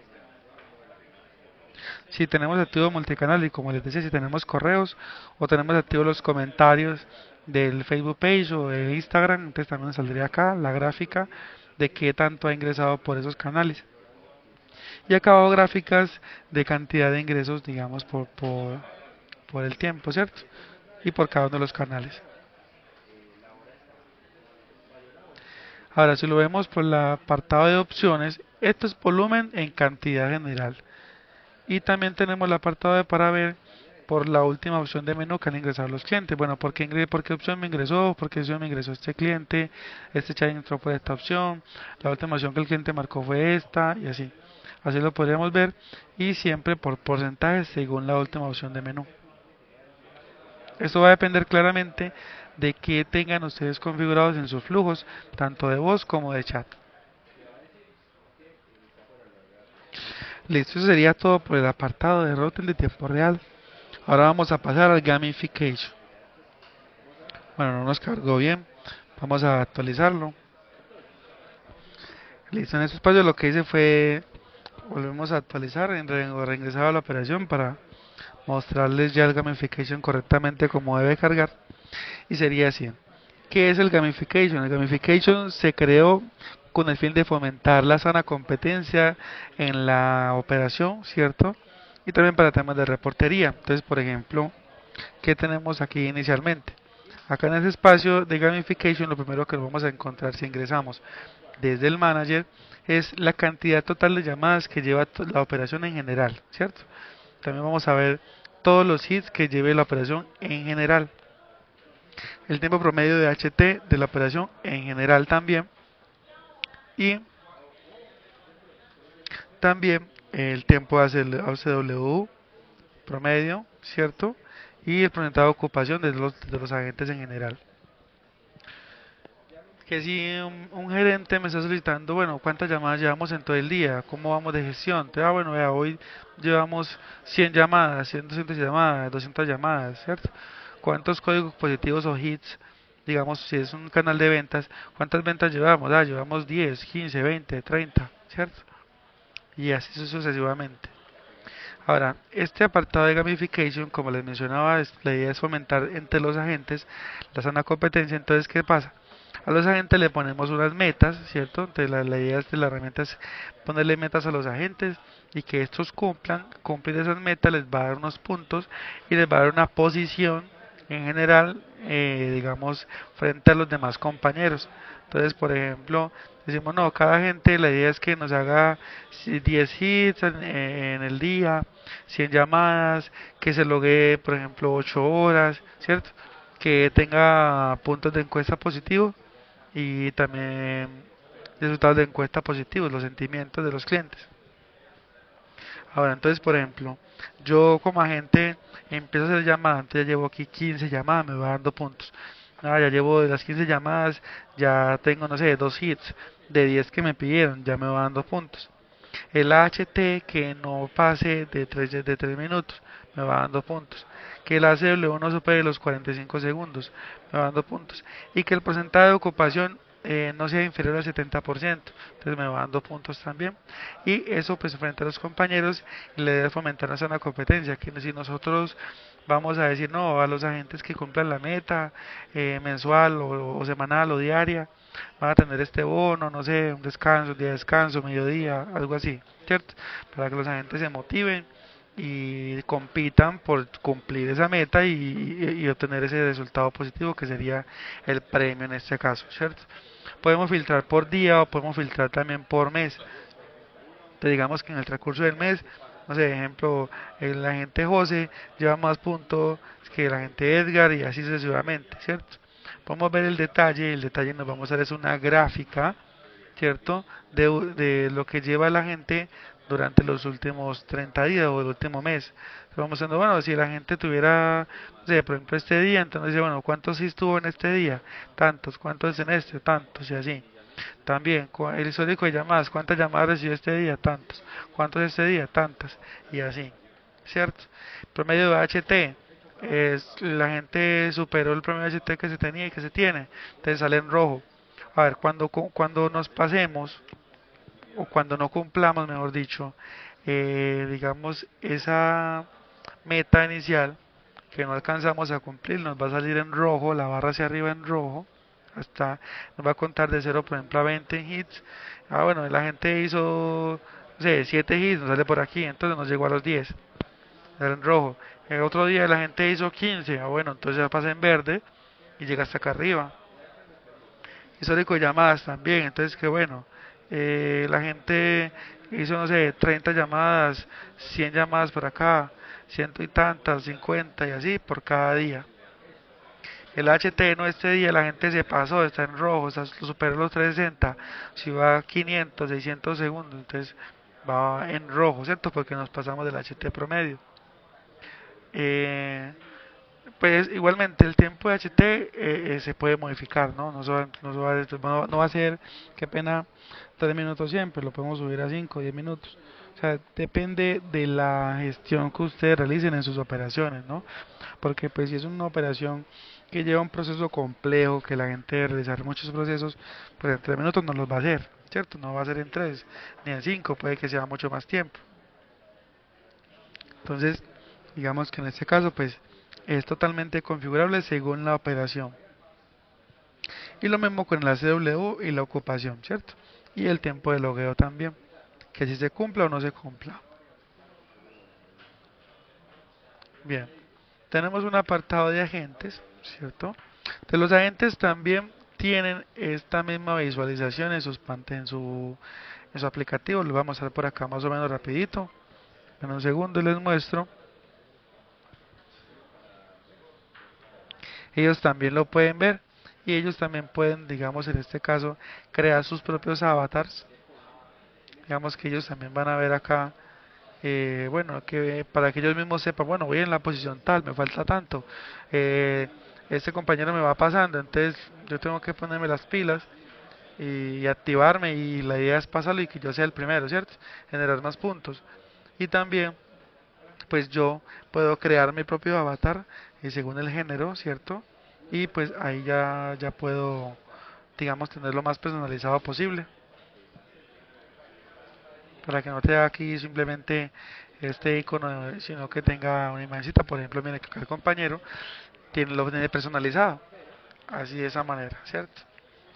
Si tenemos activo multicanal y como les decía, si tenemos correos o tenemos activos los comentarios del Facebook page o de Instagram, entonces también nos saldría acá la gráfica de qué tanto ha ingresado por esos canales. Y acá gráficas de cantidad de ingresos, digamos, por el tiempo, ¿cierto? Y por cada uno de los canales. Ahora, si lo vemos por el apartado de opciones, esto es volumen en cantidad general. Y también tenemos el apartado de para ver por la última opción de menú que han ingresado los clientes. Bueno, por qué opción me ingresó? ¿Por qué opción me ingresó este cliente? Este chat entró por esta opción. La última opción que el cliente marcó fue esta y así. Así lo podríamos ver y siempre por porcentaje según la última opción de menú. Esto va a depender claramente de qué tengan ustedes configurados en sus flujos, tanto de voz como de chat. Listo, eso sería todo por el apartado de routing de tiempo real. Ahora vamos a pasar al gamification. Bueno, no nos cargó bien. Vamos a actualizarlo. Listo, en este espacio lo que hice fue volvemos a actualizar, reingresar a la operación para mostrarles ya el gamification correctamente como debe cargar. Y sería así. ¿Qué es el gamification? El gamification se creó con el fin de fomentar la sana competencia en la operación, ¿cierto? Y también para temas de reportería. Entonces, por ejemplo, ¿qué tenemos aquí inicialmente? Acá en este espacio de gamification, lo primero que vamos a encontrar si ingresamos desde el manager es la cantidad total de llamadas que lleva la operación en general, ¿cierto? También vamos a ver todos los hits que lleve la operación en general, el tiempo promedio de HT de la operación en general también, y también el tiempo de ACW promedio, ¿cierto? Y el porcentaje de ocupación de los agentes en general. Que si un gerente me está solicitando, bueno, ¿cuántas llamadas llevamos en todo el día? ¿Cómo vamos de gestión? Entonces, bueno, vea, hoy llevamos 100 llamadas, 100, 200 llamadas, 200 llamadas, ¿cierto? ¿Cuántos códigos positivos o hits? Digamos, si es un canal de ventas, ¿cuántas ventas llevamos? Ah, llevamos 10, 15, 20, 30, ¿cierto? Y así sucesivamente. Ahora, este apartado de gamification, como les mencionaba, la idea es fomentar entre los agentes la sana competencia. Entonces, ¿qué pasa? A los agentes le ponemos unas metas, ¿cierto? Entonces, la idea de la herramienta es ponerle metas a los agentes y que estos cumplir esas metas les va a dar unos puntos y les va a dar una posición en general, digamos, frente a los demás compañeros. Entonces, por ejemplo, decimos, no, cada agente, la idea es que nos haga 10 hits en el día, 100 llamadas, que se logue, por ejemplo, 8 horas, ¿cierto? Que tenga puntos de encuesta positivos y también resultados de encuesta positivos, los sentimientos de los clientes. Ahora, entonces, por ejemplo, yo como agente empiezo a hacer llamadas, entonces ya llevo aquí 15 llamadas, me va dando puntos. Ya llevo de las 15 llamadas, ya tengo, no sé, 2 hits de 10 que me pidieron, ya me va dando puntos. El AHT que no pase de 3 minutos, me va dando puntos. Que el ACW no supere los 45 segundos, me va dando puntos. Y que el porcentaje de ocupación no sea inferior al 70%, entonces me va dando puntos también. Y eso pues frente a los compañeros le debe fomentar una sana competencia, que si nosotros vamos a decir no a los agentes que cumplan la meta mensual o semanal o diaria, van a tener este bono, no sé, un descanso, un día de descanso, mediodía, algo así, ¿cierto? Para que los agentes se motiven y compitan por cumplir esa meta y obtener ese resultado positivo que sería el premio en este caso, ¿cierto? Podemos filtrar por día o podemos filtrar también por mes. Entonces digamos que en el transcurso del mes, no sé, ejemplo, el agente José lleva más puntos que el agente Edgar y así sucesivamente, ¿cierto? Podemos ver el detalle nos vamos a dar es una gráfica, ¿cierto? De lo que lleva la gente durante los últimos 30 días o el último mes. Vamos diciendo, bueno, si la gente tuviera, no sé, por ejemplo, este día, entonces dice, bueno, ¿cuántos sí estuvo en este día? Tantos, ¿cuántos en este? Tantos, y así. También, el histórico de llamadas, ¿cuántas llamadas recibió este día? Tantos. ¿Cuántos este día? Tantas. Y así, ¿cierto? Promedio de HT, la gente superó el promedio de HT que se tenía y que se tiene, entonces sale en rojo. A ver, cuando nos pasemos, o cuando no cumplamos, mejor dicho, digamos, esa meta inicial que no alcanzamos a cumplir, nos va a salir en rojo, la barra hacia arriba en rojo, hasta nos va a contar de 0 por ejemplo a 20 hits. Bueno, la gente hizo, no sé, 7 hits, nos sale por aquí, entonces nos llegó a los 10, sale en rojo. El otro día la gente hizo 15, bueno, entonces ya pasa en verde y llega hasta acá arriba. Histórico de llamadas también, entonces que bueno, la gente hizo, no sé, 30 llamadas, 100 llamadas por acá, ciento y tantas, 50 y así por cada día. El HT no este día la gente se pasó, está en rojo, superó los 360, si va a 500, 600 segundos, entonces va en rojo, ¿cierto? Porque nos pasamos del HT promedio. Eh, Pues igualmente el tiempo de HT se puede modificar, ¿no? No va a ser, qué pena, 3 minutos siempre, lo podemos subir a 5, 10 minutos. O sea, depende de la gestión que ustedes realicen en sus operaciones, ¿no? Porque pues si es una operación que lleva un proceso complejo, que la gente debe realizar muchos procesos, pues en 3 minutos no los va a hacer, ¿cierto? No va a ser en 3 ni en 5, puede que sea mucho más tiempo. Entonces, digamos que en este caso, pues es totalmente configurable según la operación. Y lo mismo con la CW y la ocupación, ¿cierto? Y el tiempo de logueo también, que si se cumpla o no se cumpla. Bien, tenemos un apartado de agentes, ¿cierto? De los agentes también tienen esta misma visualización en su aplicativo. Lo vamos a ver por acá más o menos rapidito. En un segundo les muestro. Ellos también lo pueden ver y ellos también pueden, digamos en este caso, crear sus propios avatars. Digamos que ellos también van a ver acá, bueno, que para que ellos mismos sepan, bueno, voy en la posición tal, me falta tanto, eh, este compañero me va pasando, entonces yo tengo que ponerme las pilas y activarme y la idea es pasarlo y que yo sea el primero, ¿cierto? Generar más puntos. Y también, pues yo puedo crear mi propio avatar según el género, ¿cierto? Y pues ahí ya puedo, digamos, tener lo más personalizado posible, para que no tenga aquí simplemente este icono, sino que tenga una imagencita, por ejemplo, mire que acá el compañero lo tiene personalizado, así de esa manera, ¿cierto?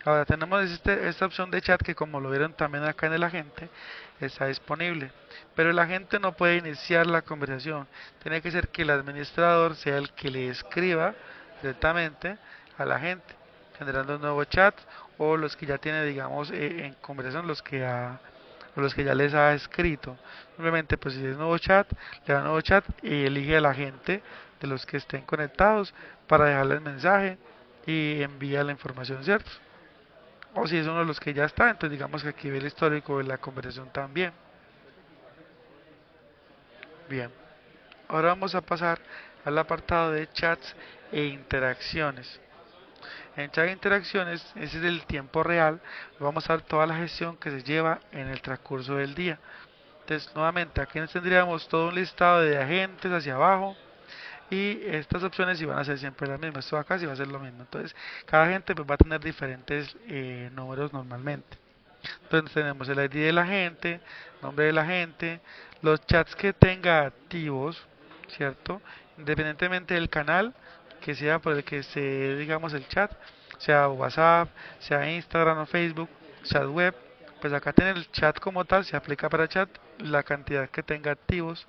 Ahora tenemos esta opción de chat que como lo vieron también acá en el agente, está disponible. Pero el agente no puede iniciar la conversación. Tiene que ser que el administrador sea el que le escriba directamente a la gente, generando un nuevo chat o los que ya tiene, digamos, en conversación, los que ya les ha escrito. Simplemente, pues si es nuevo chat, le da nuevo chat y elige a la gente de los que estén conectados para dejarle el mensaje y envía la información, ¿cierto? O si es uno de los que ya está, entonces digamos que aquí ve el histórico de la conversación también. Bien, ahora vamos a pasar al apartado de chats e interacciones. En chat de interacciones, ese es el tiempo real, vamos a ver toda la gestión que se lleva en el transcurso del día. Entonces, nuevamente, aquí tendríamos todo un listado de agentes hacia abajo y estas opciones sí van a ser siempre las mismas. Esto acá sí va a ser lo mismo. Entonces, cada agente pues, va a tener diferentes números normalmente. Entonces, tenemos el ID de la agente, nombre de la agente, los chats que tenga activos, ¿cierto? Independientemente del canal que sea por el que se, digamos, el chat, sea WhatsApp, sea Instagram o Facebook, chat web, pues acá tiene el chat como tal, se aplica para chat, la cantidad que tenga activos.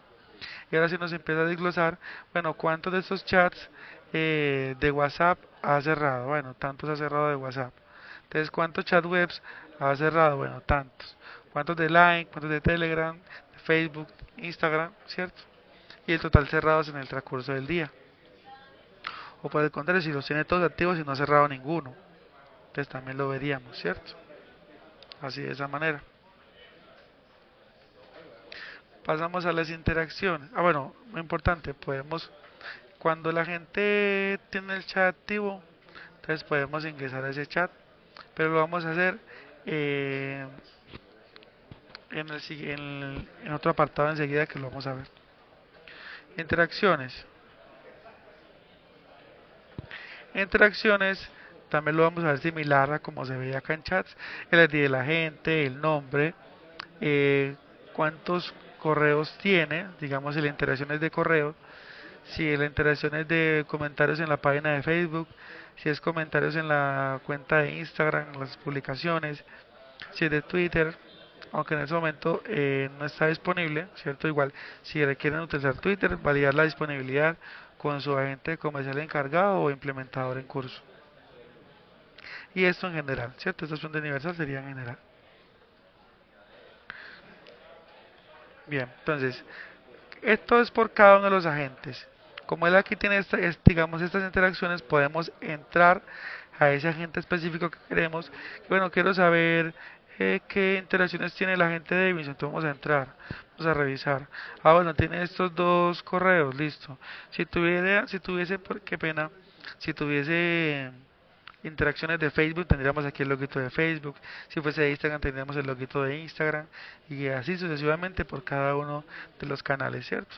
Y ahora sí nos empieza a desglosar, bueno, cuántos de estos chats de WhatsApp ha cerrado. Bueno, tantos ha cerrado de WhatsApp. Entonces, ¿cuántos chat webs ha cerrado? Bueno, tantos. ¿Cuántos de Line? ¿Cuántos de Telegram? De Facebook, Instagram, ¿cierto? Y el total cerrados en el transcurso del día. O por el contrario, si los tiene todos activos y no ha cerrado ninguno. Entonces también lo veríamos, ¿cierto? Así de esa manera. Pasamos a las interacciones. Ah, bueno, muy importante, podemos, cuando la gente tiene el chat activo, entonces podemos ingresar a ese chat, pero lo vamos a hacer eh, en otro apartado enseguida que lo vamos a ver. Interacciones. Interacciones también lo vamos a ver similar a como se veía acá en chats, el ID de la gente, el nombre, eh, cuántos correos tiene, digamos si la interacción es de correo, si la interacción es de comentarios en la página de Facebook, si es comentarios en la cuenta de Instagram, las publicaciones, si es de Twitter, aunque en ese momento no está disponible, ¿cierto? Igual, si requieren utilizar Twitter, validar la disponibilidad con su agente comercial encargado o implementador en curso. Y esto en general, ¿cierto? Esta opción de universal sería en general. Bien, entonces, esto es por cada uno de los agentes. Como él aquí tiene digamos estas interacciones, podemos entrar a ese agente específico que queremos. Bueno, quiero saber qué interacciones tiene el agente de Davidson. Entonces vamos a entrar, vamos a revisar. Ah, bueno, tiene estos dos correos, listo. Si tuviese, qué pena, si tuviese interacciones de Facebook, tendríamos aquí el loguito de Facebook. Si fuese de Instagram, tendríamos el loguito de Instagram. Y así sucesivamente por cada uno de los canales, ¿cierto?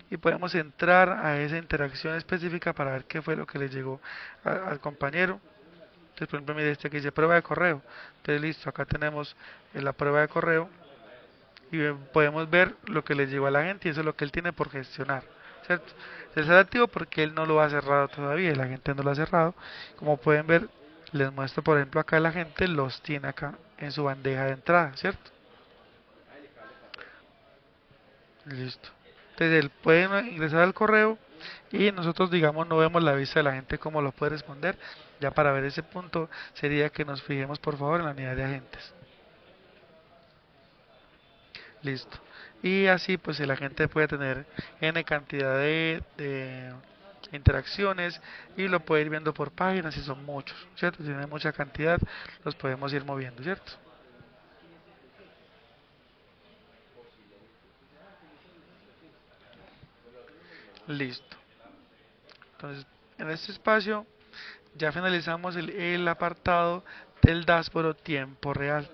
Y podemos entrar a esa interacción específica para ver qué fue lo que le llegó al compañero. Entonces, por ejemplo, mire este que dice prueba de correo. Entonces, listo, acá tenemos la prueba de correo y podemos ver lo que le llegó a la gente y eso es lo que él tiene por gestionar, ¿cierto? Es activo porque él no lo ha cerrado todavía y la gente no lo ha cerrado. Como pueden ver, les muestro por ejemplo acá la gente los tiene acá en su bandeja de entrada, ¿cierto? Listo. Entonces él puede ingresar al correo y nosotros digamos no vemos la vista de la gente cómo lo puede responder. Ya para ver ese punto sería que nos fijemos por favor en la unidad de agentes. Listo. Y así pues el agente puede tener n cantidad de interacciones y lo puede ir viendo por páginas si son muchos, ¿cierto? Si tiene mucha cantidad los podemos ir moviendo, ¿cierto? Listo. Entonces en este espacio ya finalizamos el apartado del dashboard tiempo real.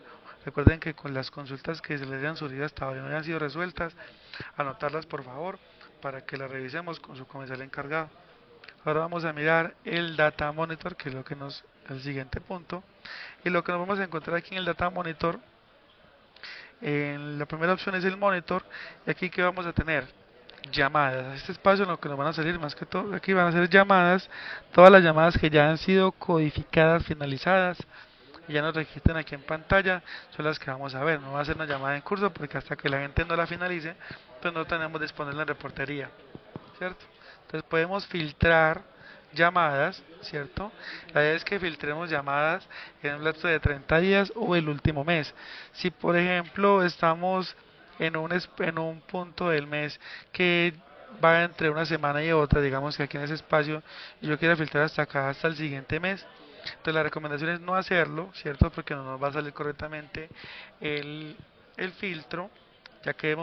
Recuerden que con las consultas que se les hayan surgido hasta ahora no hayan sido resueltas, anotarlas por favor para que las revisemos con su comercial encargado. Ahora vamos a mirar el Data Monitor, que es lo que el siguiente punto. Y lo que nos vamos a encontrar aquí en el Data Monitor, en la primera opción es el Monitor, y aquí que vamos a tener llamadas. Este espacio en lo que nos van a salir más que todo, aquí van a ser llamadas, todas las llamadas que ya han sido codificadas, finalizadas, y ya nos registran aquí en pantalla, son las que vamos a ver. No va a ser una llamada en curso porque hasta que la gente no la finalice, pues no tenemos disponible en reportería, ¿cierto? Entonces podemos filtrar llamadas, ¿cierto? La idea es que filtremos llamadas en un lapso de 30 días o el último mes. Si por ejemplo estamos en un punto del mes que va entre una semana y otra, digamos que aquí en ese espacio yo quiero filtrar hasta acá, hasta el siguiente mes, entonces la recomendación es no hacerlo, ¿cierto? Porque no nos va a salir correctamente el, el filtro, ya que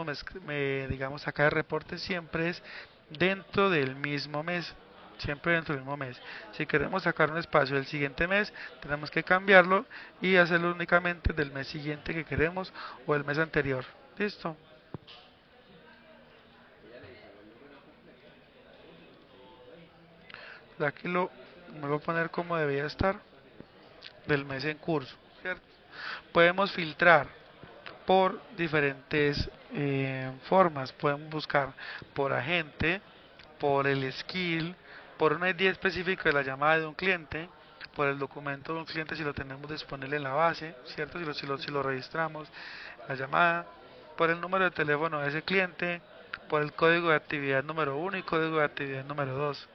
digamos acá el reporte siempre es dentro del mismo mes. siempre dentro del mismo mes. Si queremos sacar un espacio del siguiente mes, tenemos que cambiarlo y hacerlo únicamente del mes siguiente que queremos o el mes anterior. ¿Listo? Aquí me voy a poner como debía estar del mes en curso, ¿cierto? Podemos filtrar por diferentes formas. Podemos buscar por agente, por el skill, por una ID específica de la llamada de un cliente, por el documento de un cliente si lo tenemos disponible en la base, ¿cierto? Si lo registramos, la llamada, por el número de teléfono de ese cliente, por el código de actividad número uno y código de actividad número 2,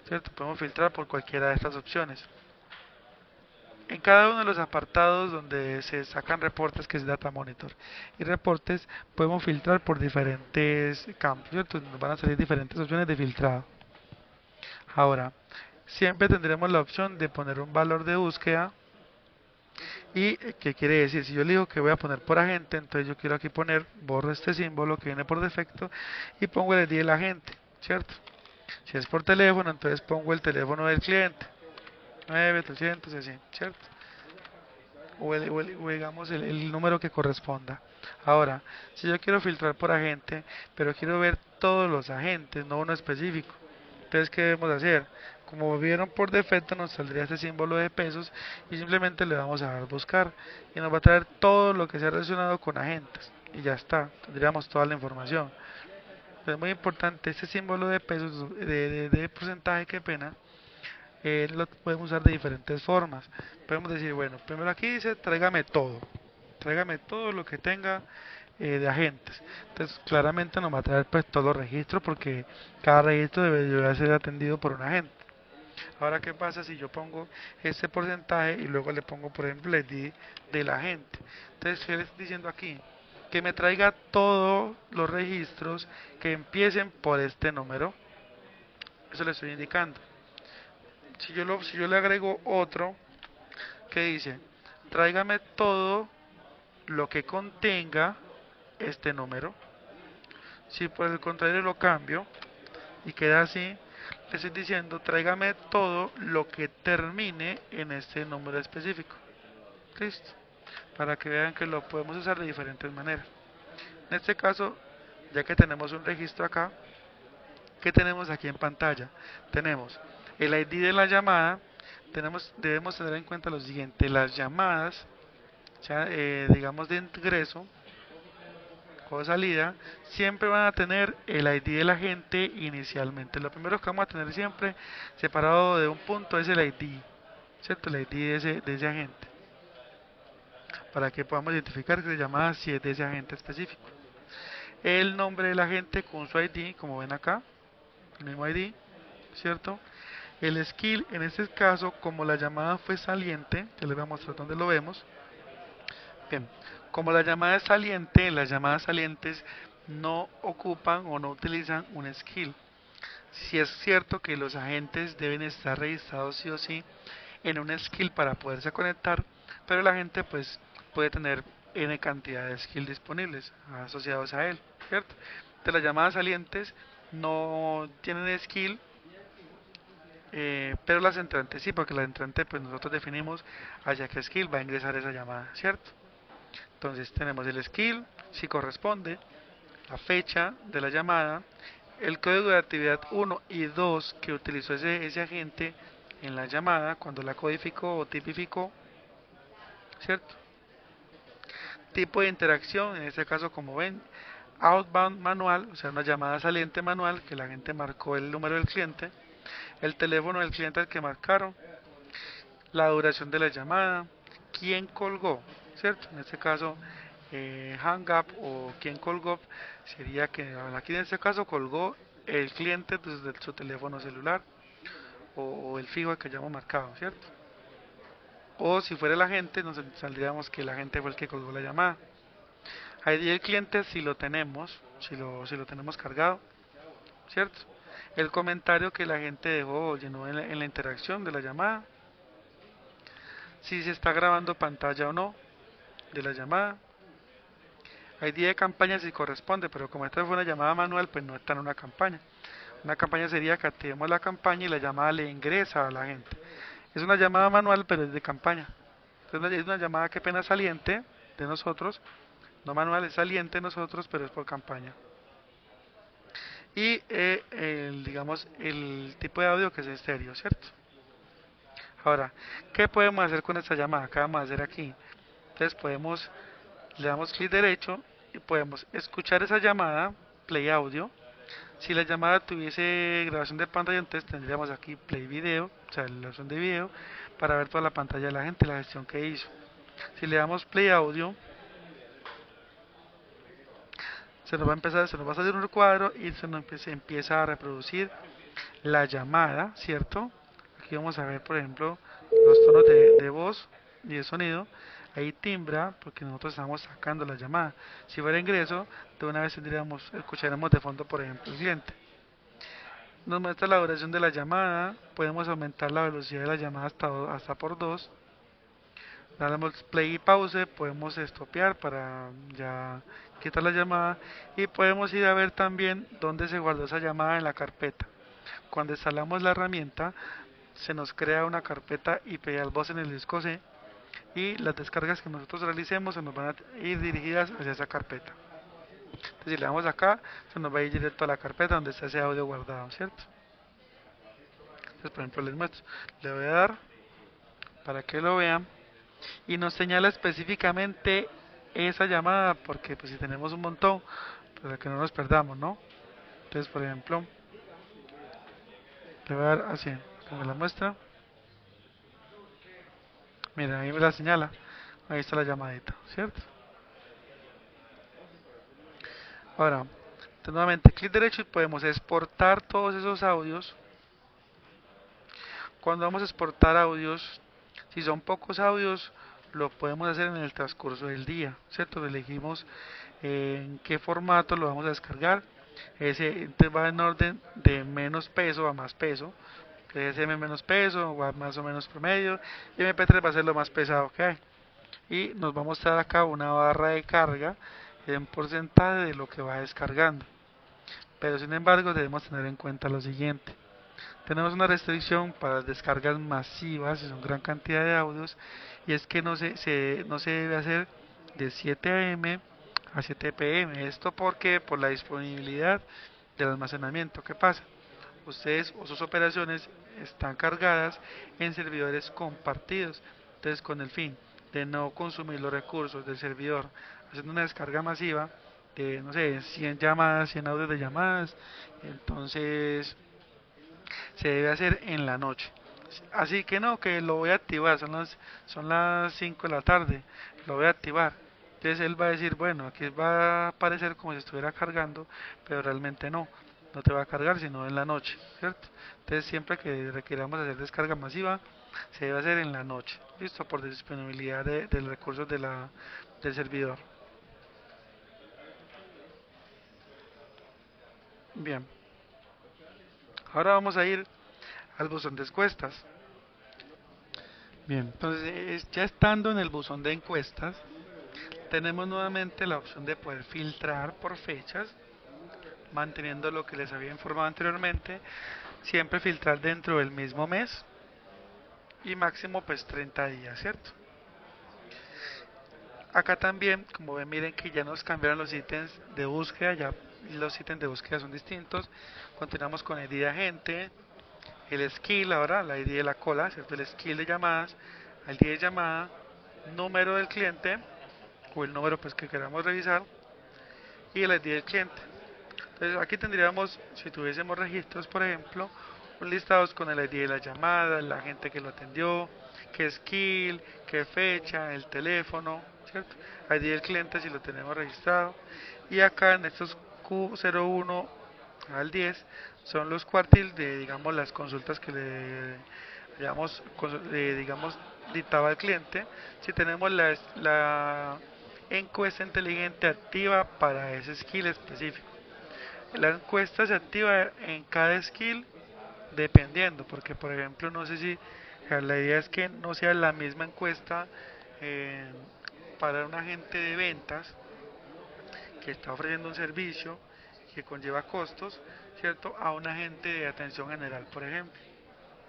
¿cierto? Podemos filtrar por cualquiera de estas opciones. En cada uno de los apartados donde se sacan reportes, que es Data Monitor y reportes, podemos filtrar por diferentes campos, ¿cierto? Nos van a salir diferentes opciones de filtrado. Ahora, siempre tendremos la opción de poner un valor de búsqueda. ¿Y qué quiere decir? Si yo le digo que voy a poner por agente, entonces yo quiero aquí poner, borro este símbolo que viene por defecto y pongo el ID del agente, ¿cierto? Si es por teléfono, entonces pongo el teléfono del cliente, 9 300 y así, ¿cierto? O digamos el número que corresponda. Ahora, si yo quiero filtrar por agente, pero quiero ver todos los agentes, no uno específico, entonces ¿qué debemos hacer? Como vieron por defecto nos saldría este símbolo de pesos y simplemente le vamos a dar buscar y nos va a traer todo lo que sea relacionado con agentes y ya está, tendríamos toda la información. Pero es muy importante este símbolo de pesos, de porcentaje, qué pena, lo podemos usar de diferentes formas. Podemos decir, bueno, primero aquí dice tráigame todo lo que tenga de agentes. Entonces, claramente nos va a traer pues todos los registros porque cada registro debería ser atendido por un agente. Ahora, ¿qué pasa si yo pongo este porcentaje y luego le pongo, por ejemplo, el ID del agente? Entonces, ¿qué le estoy diciendo aquí? Que me traiga todos los registros que empiecen por este número. Eso le estoy indicando. Si yo le agrego otro que dice, tráigame todo lo que contenga este número. Si por el contrario lo cambio y queda así, le estoy diciendo, tráigame todo lo que termine en este número específico. Listo. Para que vean que lo podemos usar de diferentes maneras. En este caso, ya que tenemos un registro acá, ¿qué tenemos aquí en pantalla? Tenemos el ID de la llamada. Debemos tener en cuenta lo siguiente: las llamadas, ya, digamos de ingreso o salida, siempre van a tener el ID del agente inicialmente. Lo primero que vamos a tener siempre separado de un punto es el ID, ¿cierto? El ID de ese agente, para que podamos identificar que la llamada si es de ese agente específico. El nombre del agente con su ID, como ven acá, el mismo ID, ¿cierto? El skill, en este caso, como la llamada fue saliente, ya les voy a mostrar dónde lo vemos. Bien, como la llamada es saliente, las llamadas salientes no ocupan o no utilizan un skill. Si es cierto que los agentes deben estar registrados sí o sí en un skill para poderse conectar, pero la gente pues puede tener n cantidad de skills disponibles asociados a él, ¿cierto? De las llamadas salientes no tienen skill, pero las entrantes sí, porque las entrantes pues nosotros definimos hacia qué skill va a ingresar esa llamada, ¿cierto? Entonces tenemos el skill, si corresponde, la fecha de la llamada, el código de actividad 1 y 2 que utilizó ese agente en la llamada cuando la codificó o tipificó, ¿cierto? Tipo de interacción, en este caso como ven, outbound manual, o sea una llamada saliente manual que la gente marcó el número del cliente, el teléfono del cliente al que marcaron, la duración de la llamada, quién colgó, ¿cierto? En este caso, hang up o quién colgó sería que aquí en este caso colgó el cliente desde su teléfono celular o el fijo que hayamos marcado, ¿cierto? O si fuera el agente, nos saldríamos que el agente fue el que colgó la llamada. ID del cliente si lo tenemos, si lo tenemos cargado, ¿cierto? El comentario que la gente dejó o llenó en la interacción de la llamada, si se está grabando pantalla o no de la llamada, ID de campaña si corresponde, pero como esta fue una llamada manual, pues no está en una campaña. Una campaña sería que activemos la campaña y la llamada le ingresa a la gente. Es una llamada manual, pero es de campaña. Entonces es una llamada que pena saliente de nosotros, no manual, es saliente de nosotros, pero es por campaña. Y digamos el tipo de audio que es estéreo, ¿cierto? Ahora, ¿qué podemos hacer con esta llamada? ¿Qué vamos a hacer aquí? Entonces le damos clic derecho y podemos escuchar esa llamada, play audio. Si la llamada tuviese grabación de pantalla, entonces tendríamos aquí play video, o sea, la opción de video, para ver toda la pantalla de la gente, la gestión que hizo. Si le damos play audio, se nos va a salir un recuadro y se empieza a reproducir la llamada, ¿cierto? Aquí vamos a ver, por ejemplo, los tonos de voz y de sonido. Ahí timbra porque nosotros estamos sacando la llamada. Si fuera ingreso, de una vez escucharemos de fondo, por ejemplo, el cliente. Nos muestra la duración de la llamada, podemos aumentar la velocidad de la llamada hasta por 2. Damos play y pause, podemos estopear para ya quitar la llamada y podemos ir a ver también dónde se guardó esa llamada en la carpeta. Cuando instalamos la herramienta, se nos crea una carpeta IP-Voz en el disco C y las descargas que nosotros realicemos se nos van a ir dirigidas hacia esa carpeta. Entonces, si le damos acá, se nos va a ir directo a la carpeta donde está ese audio guardado, ¿cierto? Entonces, por ejemplo, les muestro. Le voy a dar para que lo vean y nos señala específicamente esa llamada porque pues si tenemos un montón, para que no nos perdamos, ¿no? Entonces, por ejemplo, le voy a dar así, que me la muestra. Mira, ahí me la señala. Ahí está la llamadita, ¿cierto? Ahora, entonces, nuevamente clic derecho y podemos exportar todos esos audios. Cuando vamos a exportar audios, si son pocos audios, lo podemos hacer en el transcurso del día, ¿cierto? Elegimos en qué formato lo vamos a descargar. Ese entonces va en orden de menos peso a más peso. SM menos peso, va más o menos promedio. Y MP3 va a ser lo más pesado que hay. Y nos va a mostrar acá una barra de carga en porcentaje de lo que va descargando. Pero sin embargo debemos tener en cuenta lo siguiente. Tenemos una restricción para las descargas masivas, si son gran cantidad de audios, y es que no se debe hacer de 7 AM a 7 PM. Esto porque por la disponibilidad del almacenamiento. ¿Qué pasa? Ustedes o sus operaciones están cargadas en servidores compartidos, entonces con el fin de no consumir los recursos del servidor, haciendo una descarga masiva de, no sé, 100 llamadas, 100 audios de llamadas, entonces se debe hacer en la noche. Así que no, que lo voy a activar, son las 5 de la tarde, lo voy a activar. Entonces él va a decir, bueno, aquí va a aparecer como si estuviera cargando, pero realmente no te va a cargar sino en la noche, ¿cierto? Entonces siempre que requiramos hacer descarga masiva, se debe hacer en la noche, listo, por disponibilidad de los recursos del servidor. Bien, ahora vamos a ir al buzón de encuestas. Bien, entonces ya estando en el buzón de encuestas, tenemos nuevamente la opción de poder filtrar por fechas, manteniendo lo que les había informado anteriormente, siempre filtrar dentro del mismo mes y máximo pues 30 días, ¿cierto? Acá también, como ven, miren que ya nos cambiaron los ítems de búsqueda, ya los ítems de búsqueda son distintos. Continuamos con el ID de agente, el skill ahora, la ID de la cola, ¿cierto? El skill de llamadas, el ID de llamada, número del cliente o el número pues que queramos revisar y el ID del cliente. Entonces aquí tendríamos, si tuviésemos registros, por ejemplo, un listados con el ID de la llamada, la gente que lo atendió, qué skill, qué fecha, el teléfono, ¿cierto? ID del cliente si lo tenemos registrado. Y acá en estos Q01 al 10 son los cuartiles de, digamos, las consultas que le digamos, dictaba el cliente. Si tenemos la encuesta inteligente activa para ese skill específico. La encuesta se activa en cada skill dependiendo, porque por ejemplo no sé si la idea es que no sea la misma encuesta eh, para un agente de ventas que está ofreciendo un servicio que conlleva costos, ¿cierto? A un agente de atención general, por ejemplo.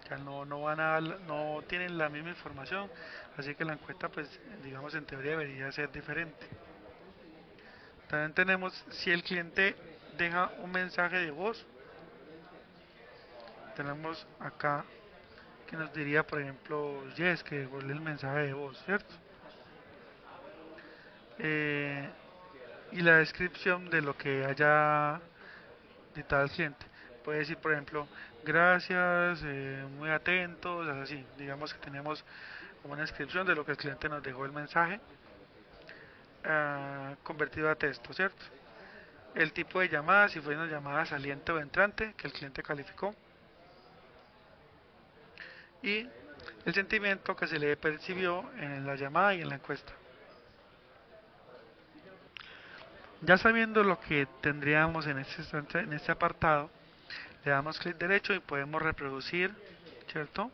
O sea, no tienen la misma información, así que la encuesta, pues, digamos, en teoría debería ser diferente. También tenemos si el cliente deja un mensaje de voz, tenemos acá que nos diría, por ejemplo, Yes, que devuelve el mensaje de voz, ¿cierto? Eh, y la descripción de lo que haya dictado el cliente. Puede decir, por ejemplo, gracias, muy atentos, así. Digamos que tenemos como una descripción de lo que el cliente nos dejó el mensaje convertido a texto, ¿cierto? El tipo de llamada, si fue una llamada saliente o entrante que el cliente calificó. Y el sentimiento que se le percibió en la llamada y en la encuesta. Ya sabiendo lo que tendríamos en este apartado, le damos clic derecho y podemos reproducir, ¿cierto?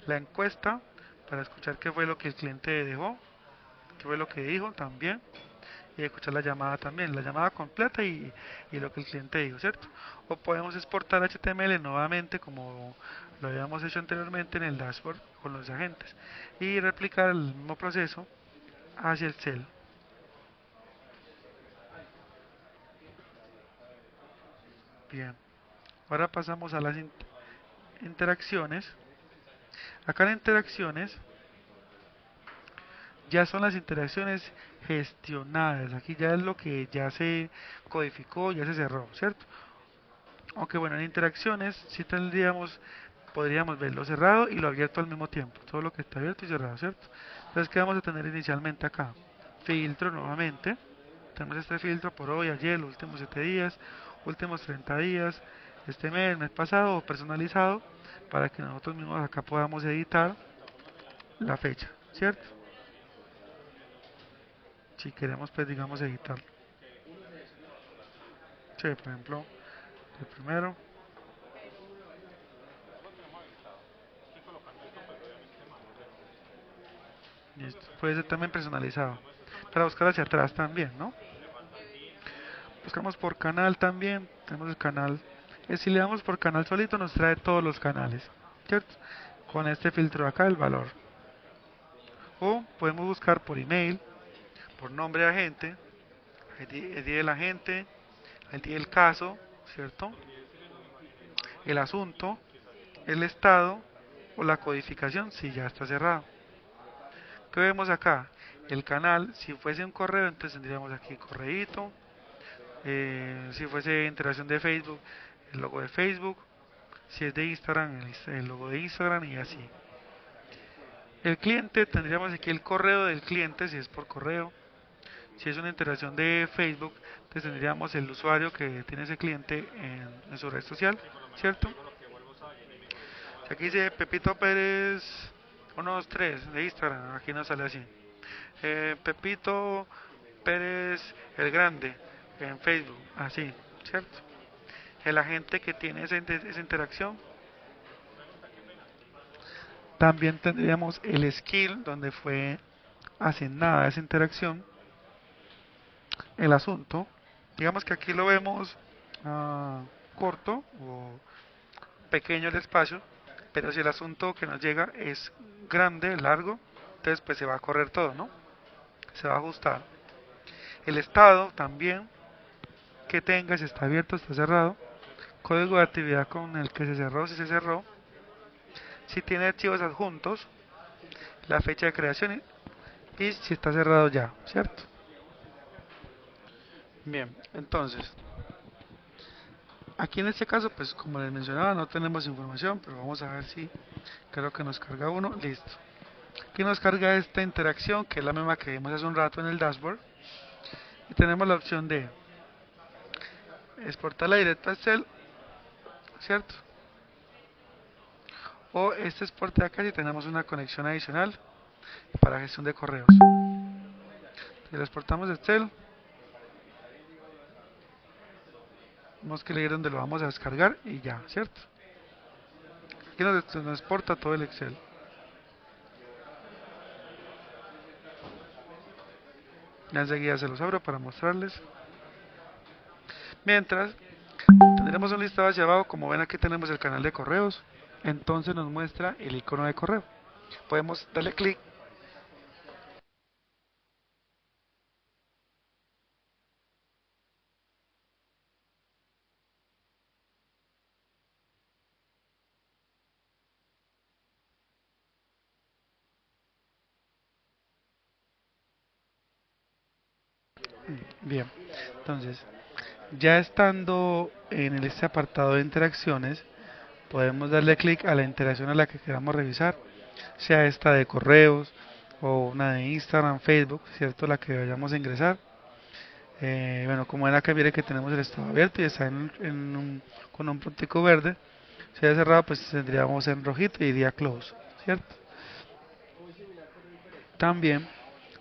La encuesta para escuchar qué fue lo que el cliente dejó, qué fue lo que dijo también, y escuchar la llamada también, la llamada completa y lo que el cliente dijo, ¿cierto? O podemos exportar HTML nuevamente como lo habíamos hecho anteriormente en el dashboard con los agentes y replicar el mismo proceso hacia el cel. Bien, ahora pasamos a las interacciones. Acá en interacciones ya son las interacciones gestionadas. Aquí ya es lo que ya se codificó, ya se cerró, ¿cierto? Aunque bueno, en interacciones sí podríamos ver lo cerrado y lo abierto al mismo tiempo. Todo lo que está abierto y cerrado, ¿cierto? Entonces, ¿qué vamos a tener inicialmente acá? Filtro nuevamente. Tenemos este filtro por hoy, ayer, los últimos 7 días, últimos 30 días, este mes pasado o personalizado para que nosotros mismos acá podamos editar la fecha, ¿cierto? Si queremos, pues digamos editarlo. Sí, por ejemplo, el primero. Listo. Puede ser también personalizado. Para buscar hacia atrás también, ¿no? Buscamos por canal también. Tenemos el canal. Si le damos por canal solito nos trae todos los canales, ¿cierto? Con este filtro acá el valor. O podemos buscar por email, por nombre de agente, ID del agente, ID del caso, ¿cierto? El asunto, el estado o la codificación si ya está cerrado. ¿Qué vemos acá? El canal, si fuese un correo, entonces tendríamos aquí correíto. Si fuese interacción de Facebook, el logo de Facebook. Si es de Instagram, el logo de Instagram y así. El cliente, tendríamos aquí el correo del cliente, si es por correo. Si es una interacción de Facebook, entonces tendríamos el usuario que tiene ese cliente en su red social, ¿cierto? Aquí dice Pepito Pérez 123 de Instagram, aquí nos sale así. Pepito Pérez el Grande en Facebook, así, ¿cierto? El agente que tiene esa interacción. También tendríamos el skill donde fue asignada esa interacción, el asunto. Digamos que aquí lo vemos corto o pequeño el espacio, pero si el asunto que nos llega es grande, largo, entonces pues se va a correr todo, ¿no? Se va a ajustar. El estado también que tenga, si está abierto, está cerrado. Código de actividad con el que se cerró, si se cerró. Si tiene archivos adjuntos, la fecha de creación y si está cerrado ya, ¿cierto? Bien, entonces, aquí en este caso, pues como les mencionaba, no tenemos información, pero vamos a ver si creo que nos carga uno, listo. Aquí nos carga esta interacción, que es la misma que vimos hace un rato en el dashboard, y tenemos la opción de exportarla directo a Excel, ¿cierto? O este exporte de acá si tenemos una conexión adicional para gestión de correos. Si lo exportamos de Excel, tenemos que leer donde lo vamos a descargar y ya, ¿cierto? Aquí nos exporta todo el Excel. Ya enseguida se los abro para mostrarles. Mientras, tendremos un listado hacia abajo. Como ven, aquí tenemos el canal de correos, entonces nos muestra el icono de correo. Podemos darle clic. Bien, entonces ya estando en este apartado de interacciones, podemos darle clic a la interacción a la que queramos revisar, sea esta de correos o una de Instagram, Facebook, ¿cierto? La que vayamos a ingresar. Bueno, como ven acá, mire que tenemos el estado abierto y está con un puntico verde. Si es cerrado, pues tendríamos en rojito y diría close, ¿cierto? También,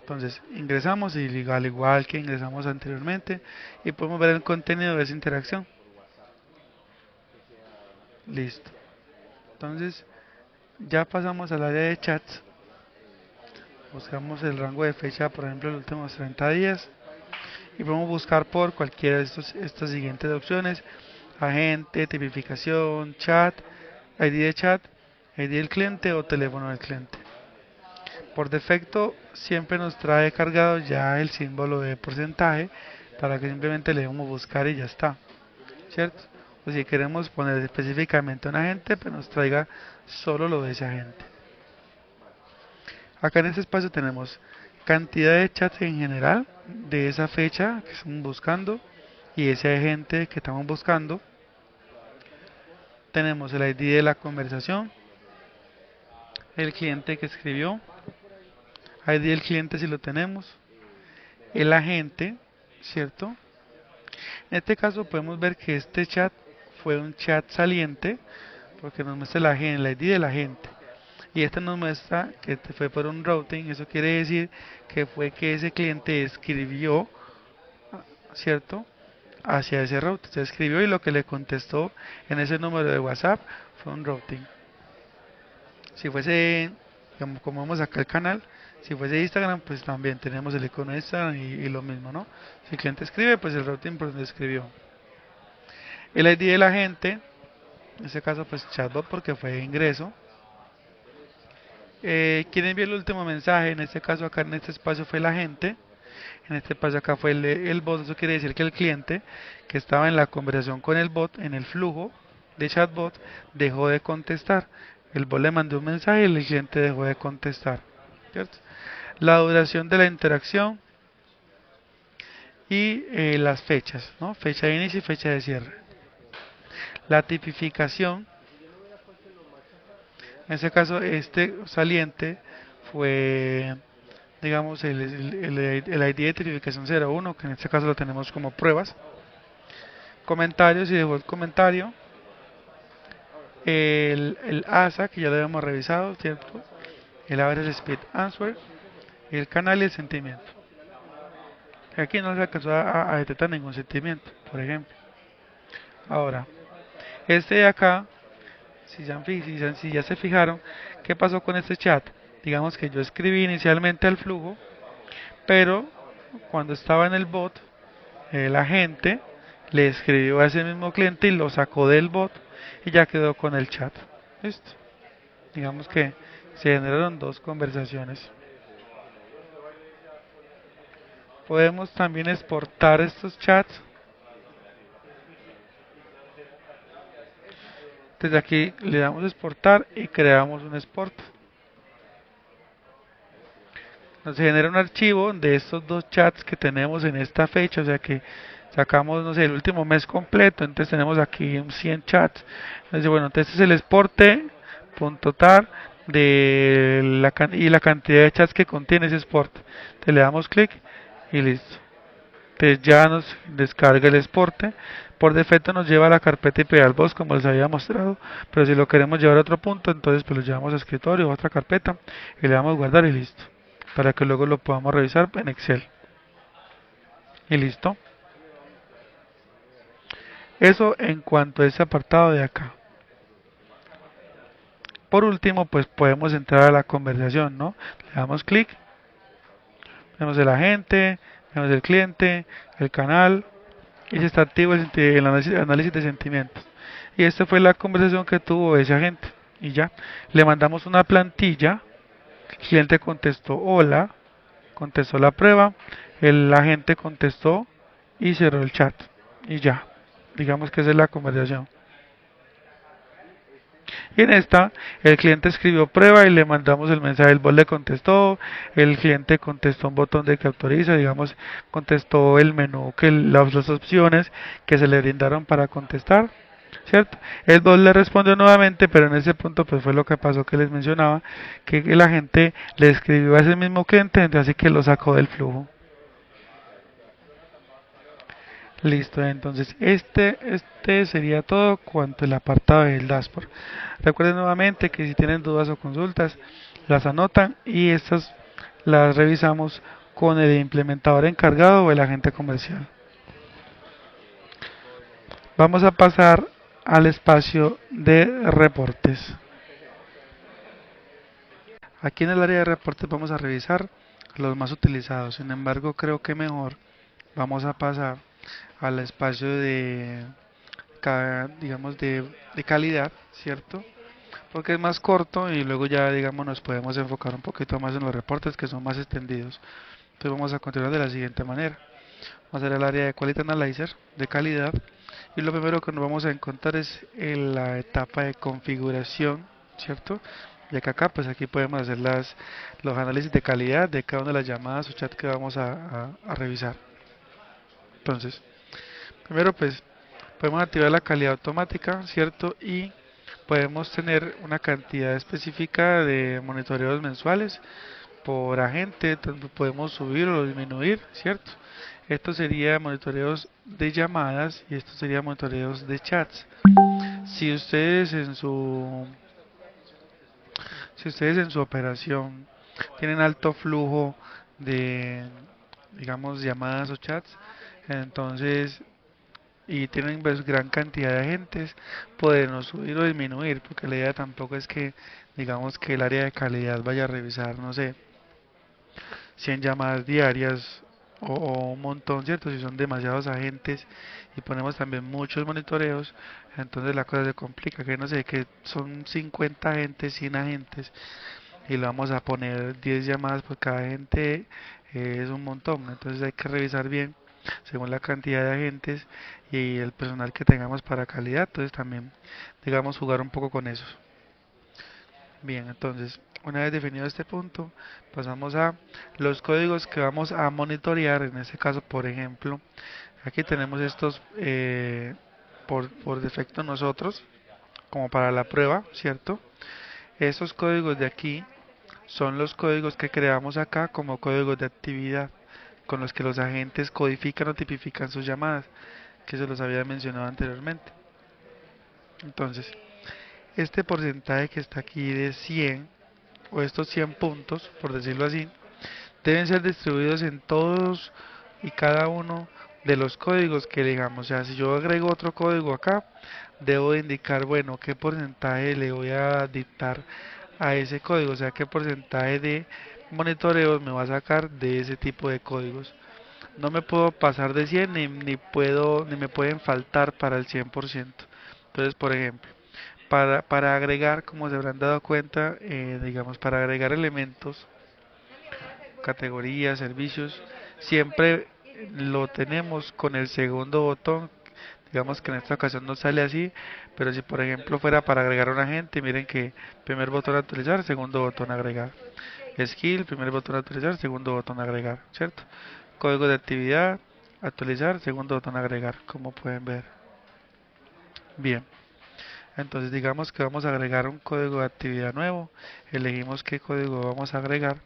entonces ingresamos y al igual que ingresamos anteriormente y podemos ver el contenido de esa interacción. Listo. Entonces, ya pasamos al área de chats. Buscamos el rango de fecha, por ejemplo, los últimos 30 días. Y podemos buscar por cualquiera de estas siguientes opciones: agente, tipificación, chat, ID de chat, ID del cliente o teléfono del cliente. Por defecto siempre nos trae cargado ya el símbolo de porcentaje para que simplemente le demos buscar y ya está, ¿cierto? O si queremos poner específicamente un agente, pues nos traiga solo lo de ese agente. Acá en este espacio tenemos cantidad de chats en general de esa fecha que estamos buscando y ese agente que estamos buscando. Tenemos el ID de la conversación, el cliente que escribió, ID del cliente si lo tenemos, el agente, ¿cierto? En este caso podemos ver que este chat fue un chat saliente porque nos muestra el ID del agente. Y este nos muestra que fue por un routing. Eso quiere decir que fue que ese cliente escribió, ¿cierto?, hacia ese routing. Se escribió y lo que le contestó en ese número de WhatsApp fue un routing. Si fuese, como vemos acá el canal, si fuese Instagram, pues también tenemos el icono de Instagram y lo mismo, ¿no? Si el cliente escribe, pues el routing por donde escribió. El ID de la gente, en este caso pues chatbot porque fue ingreso. ¿Quién envió el último mensaje? En este caso acá en este espacio fue la gente. En este espacio acá fue el bot. Eso quiere decir que el cliente que estaba en la conversación con el bot, en el flujo de chatbot, dejó de contestar. El bot le mandó un mensaje y el cliente dejó de contestar, ¿cierto? La duración de la interacción y las fechas, ¿no? Fecha de inicio y fecha de cierre. La tipificación, en este caso este saliente fue, digamos, el ID de tipificación 01, que en este caso lo tenemos como pruebas. Comentarios, y dejó el comentario. El ASA, que ya lo habíamos revisado, ¿cierto? El average speed answer, el canal y el sentimiento. Aquí no se alcanzó a detectar ningún sentimiento, por ejemplo. Ahora, este de acá, si ya se fijaron, ¿qué pasó con este chat? Digamos que yo escribí inicialmente al flujo, pero cuando estaba en el bot, el agente le escribió a ese mismo cliente y lo sacó del bot y ya quedó con el chat. ¿Listo? Digamos que se generaron dos conversaciones. Podemos también exportar estos chats. Desde aquí le damos exportar y creamos un export. Nos genera un archivo de estos dos chats que tenemos en esta fecha, o sea que sacamos, no sé, el último mes completo, entonces tenemos aquí 100 chats. Entonces, bueno, entonces es el exporte.tar y la cantidad de chats que contiene ese export. Entonces le damos clic y listo. Entonces ya nos descarga el exporte. Por defecto nos lleva a la carpeta IPAlbox como les había mostrado, pero si lo queremos llevar a otro punto, entonces pues lo llevamos a escritorio o a otra carpeta y le damos guardar y listo, para que luego lo podamos revisar en Excel. Y listo. Eso en cuanto a ese apartado de acá. Por último, pues podemos entrar a la conversación, ¿no? Le damos clic, vemos el agente, vemos el cliente, el canal, y si está activo el análisis de sentimientos. Y esta fue la conversación que tuvo ese agente. Y ya, le mandamos una plantilla, el cliente contestó hola, contestó la prueba, el agente contestó y cerró el chat. Y ya, digamos que esa es la conversación. Y en esta, el cliente escribió prueba y le mandamos el mensaje, el bot le contestó, el cliente contestó un botón de que autoriza, digamos, contestó el menú, que las opciones que se le brindaron para contestar, ¿cierto? El bot le respondió nuevamente, pero en ese punto pues fue lo que pasó que les mencionaba, que el agente le escribió a ese mismo cliente, así que lo sacó del flujo. Listo, entonces este sería todo cuanto el apartado del dashboard. Recuerden nuevamente que si tienen dudas o consultas, las anotan y estas las revisamos con el implementador encargado o el agente comercial. Vamos a pasar al espacio de reportes. Aquí en el área de reportes vamos a revisar los más utilizados. Sin embargo, creo que mejor vamos a pasar al espacio de, digamos, de calidad, ¿cierto? Porque es más corto y luego ya, digamos, nos podemos enfocar un poquito más en los reportes que son más extendidos. Entonces vamos a continuar de la siguiente manera. Vamos a hacer el área de Quality Analyzer, de calidad, y lo primero que nos vamos a encontrar es en la etapa de configuración, ¿cierto? Ya que acá, pues aquí podemos hacer los análisis de calidad de cada una de las llamadas o chat que vamos a revisar. Entonces, primero pues podemos activar la calidad automática, ¿cierto? Y podemos tener una cantidad específica de monitoreos mensuales por agente, tanto podemos subir o disminuir, ¿cierto? Esto sería monitoreos de llamadas y esto sería monitoreos de chats. Si ustedes en su si ustedes en su operación tienen alto flujo de, digamos, llamadas o chats, entonces y tienen pues gran cantidad de agentes, podemos subir o disminuir, porque la idea tampoco es que, digamos, que el área de calidad vaya a revisar, no sé, 100 llamadas diarias o un montón, ¿cierto? Si son demasiados agentes y ponemos también muchos monitoreos, entonces la cosa se complica, que no sé, que son 50 agentes, 100 agentes y le vamos a poner 10 llamadas por cada agente, es un montón, entonces hay que revisar bien según la cantidad de agentes y el personal que tengamos para calidad, entonces también, digamos, jugar un poco con eso. Bien, entonces, una vez definido este punto, pasamos a los códigos que vamos a monitorear. En este caso, por ejemplo, aquí tenemos estos por defecto nosotros, como para la prueba, ¿cierto? Estos códigos de aquí son los códigos que creamos acá como códigos de actividad, con los que los agentes codifican o tipifican sus llamadas, que se los había mencionado anteriormente. Entonces, este porcentaje que está aquí de 100 o estos 100 puntos, por decirlo así, deben ser distribuidos en todos y cada uno de los códigos que digamos. O sea, si yo agrego otro código acá, debo indicar, bueno, qué porcentaje le voy a dictar a ese código, o sea, qué porcentaje de monitoreos me va a sacar de ese tipo de códigos. No me puedo pasar de 100 ni me pueden faltar para el 100%. Entonces, por ejemplo, para agregar, como se habrán dado cuenta, digamos, para agregar elementos, categorías, servicios, siempre lo tenemos con el segundo botón. Digamos que en esta ocasión no sale así, pero si por ejemplo fuera para agregar un agente, miren que primer botón actualizar, segundo botón agregar. Skill, primer botón actualizar, segundo botón agregar, ¿cierto? Código de actividad, actualizar, segundo botón agregar, como pueden ver. Bien. Entonces digamos que vamos a agregar un código de actividad nuevo, elegimos qué código vamos a agregar,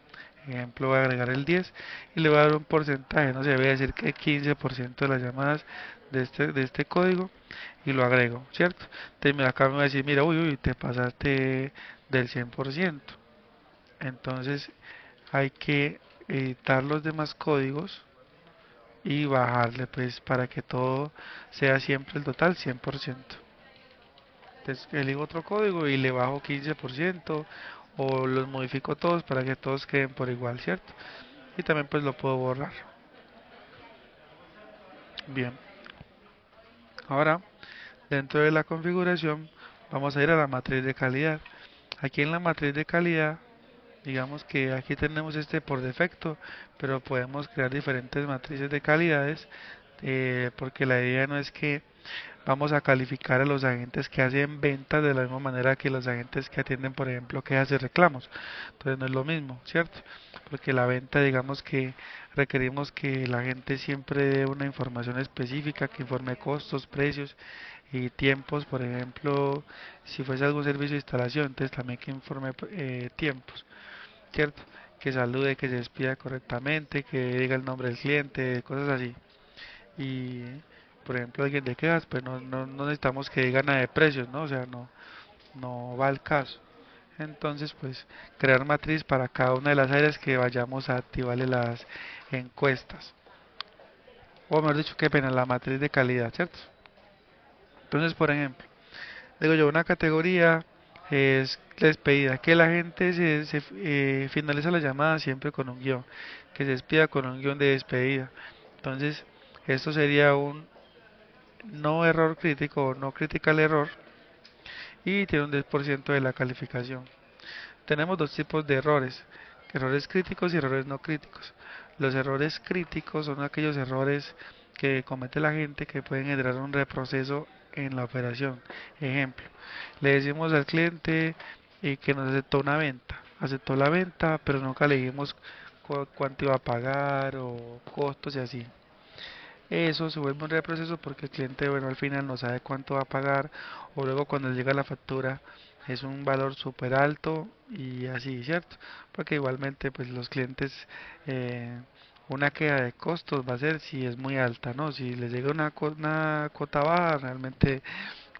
ejemplo voy a agregar el 10 y le voy a dar un porcentaje, no sé, voy a decir que 15% de las llamadas de este código y lo agrego, ¿cierto? Entonces acá me va a decir, mira, uy, te pasaste del 100%, entonces hay que editar los demás códigos y bajarle pues para que todo sea siempre el total 100%. Entonces elijo otro código y le bajo 15% o los modifico todos para que todos queden por igual, ¿cierto? Y también pues lo puedo borrar. Bien, Ahora, dentro de la configuración, vamos a ir a la matriz de calidad. Aquí en la matriz de calidad, digamos que aquí tenemos este por defecto, pero podemos crear diferentes matrices de calidades, porque la idea no es que vamos a calificar a los agentes que hacen ventas de la misma manera que los agentes que atienden, por ejemplo, quejas y reclamos. Entonces no es lo mismo, ¿cierto? Porque la venta, digamos que requerimos que el agente siempre dé una información específica, que informe costos, precios y tiempos. Por ejemplo, si fuese algún servicio de instalación, entonces también que informe tiempos, ¿cierto? Que salude, que se despida correctamente, que diga el nombre del cliente, cosas así. Y, por ejemplo, alguien de quejas, pues no necesitamos que diga nada de precios, ¿no? O sea, no va al caso. Entonces, pues, crear matriz para cada una de las áreas que vayamos a activarle las encuestas. O mejor dicho, qué pena, la matriz de calidad, ¿cierto? Entonces, por ejemplo, digo yo, una categoría es despedida, que la gente finaliza la llamada siempre con un guión, que se despida con un guión de despedida. Entonces, esto sería un no error crítico o no critical error y tiene un 10% de la calificación. Tenemos dos tipos de errores, errores críticos y errores no críticos. Los errores críticos son aquellos errores que comete la gente que pueden generar un reproceso en la operación. Ejemplo, le decimos al cliente que nos aceptó una venta. Aceptó la venta, pero nunca le dijimos cuánto iba a pagar o costos y así. Eso se vuelve un reproceso porque el cliente, bueno, al final no sabe cuánto va a pagar o luego cuando llega la factura es un valor súper alto y así, ¿cierto? Porque igualmente, pues los clientes, eh, una queja de costos va a ser si es muy alta, ¿no? Si les llega una cuota baja, realmente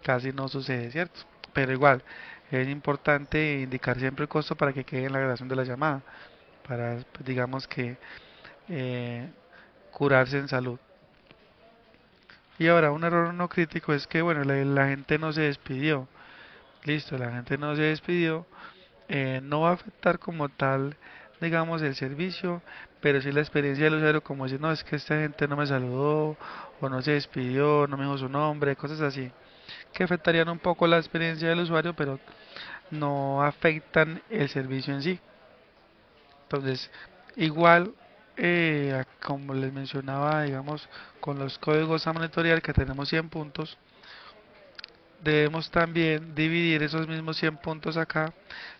casi no sucede, ¿cierto? Pero igual, es importante indicar siempre el costo para que quede en la grabación de la llamada, para, pues, digamos que, eh, curarse en salud. Y ahora un error no crítico es que, bueno, la gente no se despidió. Listo, la gente no se despidió. No va a afectar como tal, digamos, el servicio, pero sí la experiencia del usuario, como decir, no, es que esta gente no me saludó, o no se despidió, no me dijo su nombre, cosas así, que afectarían un poco la experiencia del usuario, pero no afectan el servicio en sí. Entonces, igual, como les mencionaba, digamos, con los códigos a monitorear que tenemos 100 puntos, debemos también dividir esos mismos 100 puntos acá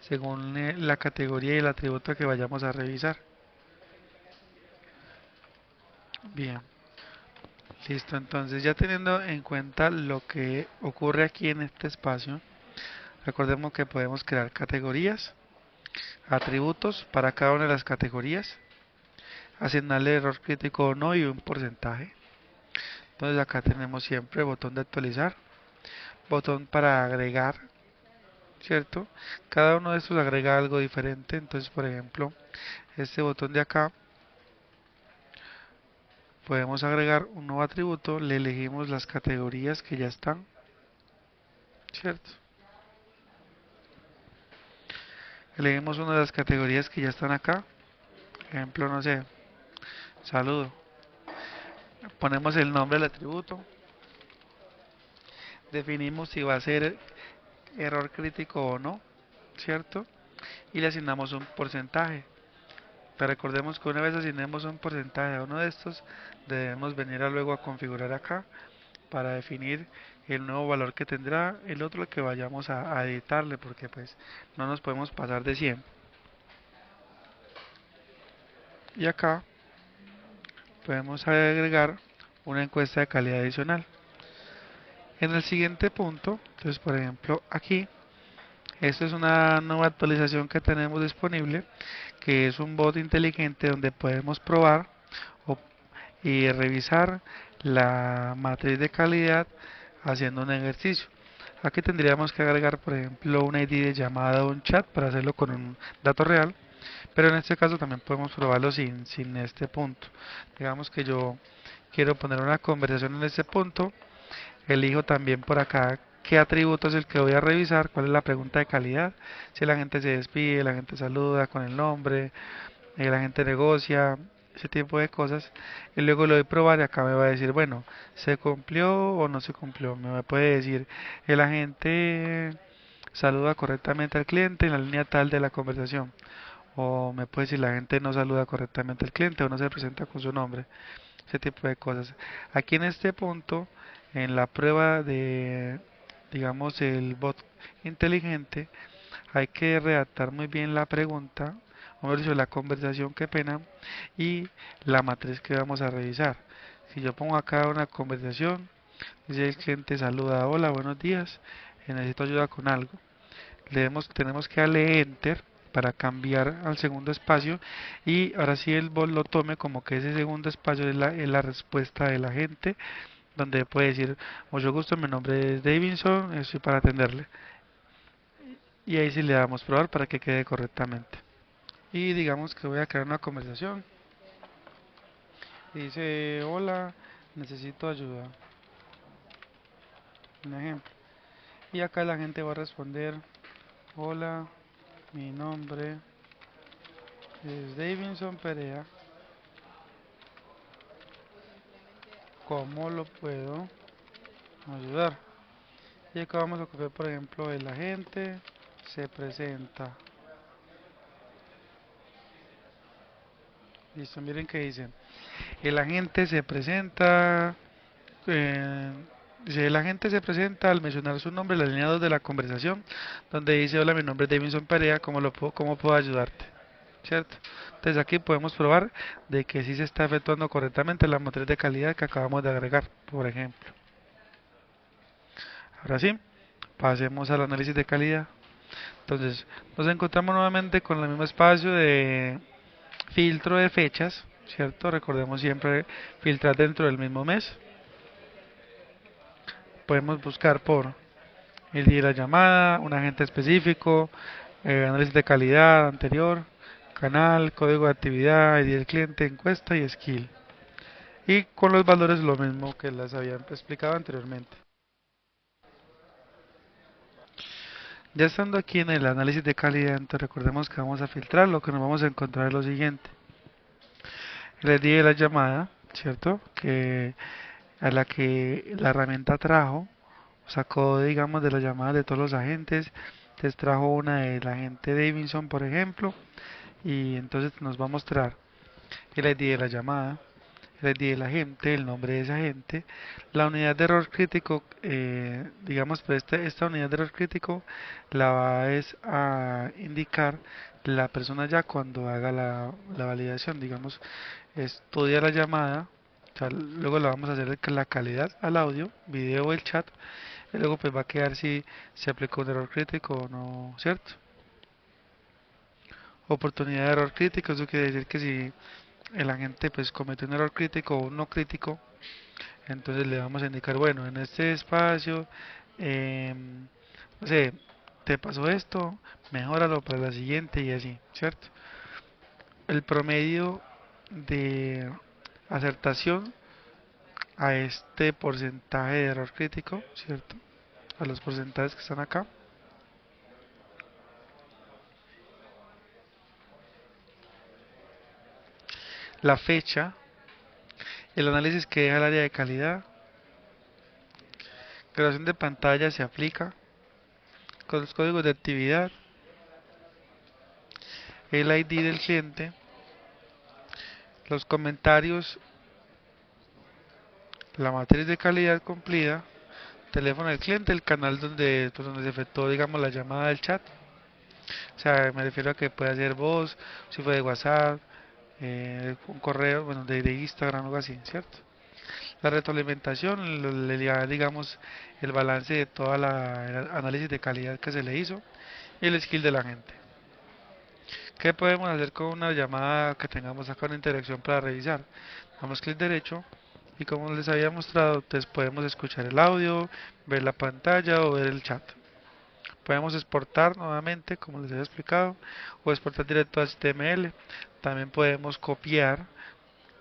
según la categoría y el atributo que vayamos a revisar. Bien, listo. Entonces, ya teniendo en cuenta lo que ocurre aquí en este espacio, recordemos que podemos crear categorías, atributos para cada una de las categorías, asignarle error crítico o no y un porcentaje. Entonces acá tenemos siempre botón de actualizar, botón para agregar, ¿cierto? Cada uno de estos agrega algo diferente. Entonces, por ejemplo, este botón de acá, podemos agregar un nuevo atributo, le elegimos las categorías que ya están, ¿cierto? Elegimos una de las categorías que ya están acá, ejemplo, no sé, saludo. Ponemos el nombre del atributo, definimos si va a ser error crítico o no, ¿cierto? Y le asignamos un porcentaje. Pero recordemos que una vez asignemos un porcentaje a uno de estos, debemos venir a luego a configurar acá para definir el nuevo valor que tendrá el otro que vayamos a editarle, porque pues no nos podemos pasar de 100. Y acá podemos agregar una encuesta de calidad adicional. En el siguiente punto, entonces por ejemplo aquí, esto es una nueva actualización que tenemos disponible, que es un bot inteligente donde podemos probar o- y revisar la matriz de calidad haciendo un ejercicio. Aquí tendríamos que agregar, por ejemplo, una ID de llamada o un chat para hacerlo con un dato real, pero en este caso también podemos probarlo sin este punto. Digamos que yo quiero poner una conversación en este punto, elijo también por acá qué atributo es el que voy a revisar, cuál es la pregunta de calidad, si la gente se despide, la gente saluda con el nombre, la gente negocia, ese tipo de cosas, y luego le doy probar y acá me va a decir, bueno, se cumplió o no se cumplió. Me puede decir, el agente saluda correctamente al cliente en la línea tal de la conversación. O me puede decir, la gente no saluda correctamente al cliente o no se presenta con su nombre. Ese tipo de cosas. Aquí en este punto, en la prueba de, digamos, el bot inteligente, hay que redactar muy bien la pregunta, o mejor dicho, la conversación, qué pena, y la matriz que vamos a revisar. Si yo pongo acá una conversación, dice el cliente saluda, hola, buenos días, necesito ayuda con algo. Tenemos que darle enter para cambiar al segundo espacio y ahora sí el bot lo tome como que ese segundo espacio es la respuesta de la gente, donde puede decir, mucho gusto, mi nombre es Davidson, estoy para atenderle. Y ahí sí le damos probar para que quede correctamente. Y digamos que voy a crear una conversación. Y dice, hola, necesito ayuda. Un ejemplo. Y acá la gente va a responder, hola, mi nombre es Davidson Perea. ¿Cómo lo puedo ayudar? Y acá vamos a copiar, por ejemplo, el agente se presenta. Listo, miren que dicen. El agente se presenta. eh, Dice, el agente se presenta al mencionar su nombre en la línea 2 de la conversación, donde dice, hola, mi nombre es Davidson Perea, cómo puedo ayudarte? ¿Cierto? Entonces aquí podemos probar de que sí se está efectuando correctamente la matriz de calidad que acabamos de agregar, por ejemplo. Ahora sí, pasemos al análisis de calidad. Entonces, nos encontramos nuevamente con el mismo espacio de filtro de fechas, ¿cierto? Recordemos siempre filtrar dentro del mismo mes. Podemos buscar por el día de la llamada, un agente específico, análisis de calidad anterior, canal, código de actividad, ID del cliente, encuesta y skill. Y con los valores lo mismo que les había explicado anteriormente. Ya estando aquí en el análisis de calidad, entonces recordemos que vamos a filtrar, lo que nos vamos a encontrar es lo siguiente. El ID de la llamada, ¿cierto? Que a la que la herramienta trajo, sacó, digamos, de las llamadas de todos los agentes, te extrajo una del agente Davidson, por ejemplo, y entonces nos va a mostrar el ID de la llamada, el ID del agente, el nombre de ese agente, la unidad de error crítico, digamos, pues esta unidad de error crítico la va a indicar la persona ya cuando haga la validación, digamos, estudia la llamada, o sea, luego la vamos a hacer la calidad al audio, video o el chat, y luego pues va a quedar si se aplicó un error crítico o no, ¿cierto? Oportunidad de error crítico, eso quiere decir que si el agente pues cometió un error crítico o un no crítico, entonces le vamos a indicar, bueno, en este espacio, no sé, te pasó esto, mejóralo para la siguiente y así, ¿cierto? El promedio de acertación a este porcentaje de error crítico, ¿cierto? A los porcentajes que están acá. La fecha, el análisis que deja el área de calidad, creación de pantalla se aplica, con los códigos de actividad, el ID del cliente, los comentarios, la matriz de calidad cumplida, teléfono del cliente, el canal donde, pues, donde se efectuó, digamos, la llamada del chat. O sea, me refiero a que puede ser voz, si fue de WhatsApp, un correo, bueno, de Instagram o algo así, ¿cierto? La retroalimentación, digamos, el balance de toda el análisis de calidad que se le hizo y el skill de la gente. ¿Qué podemos hacer con una llamada que tengamos acá, una interacción para revisar? Damos clic derecho y como les había mostrado, entonces podemos escuchar el audio, ver la pantalla o ver el chat. Podemos exportar nuevamente, como les había explicado, o exportar directo a HTML. También podemos copiar,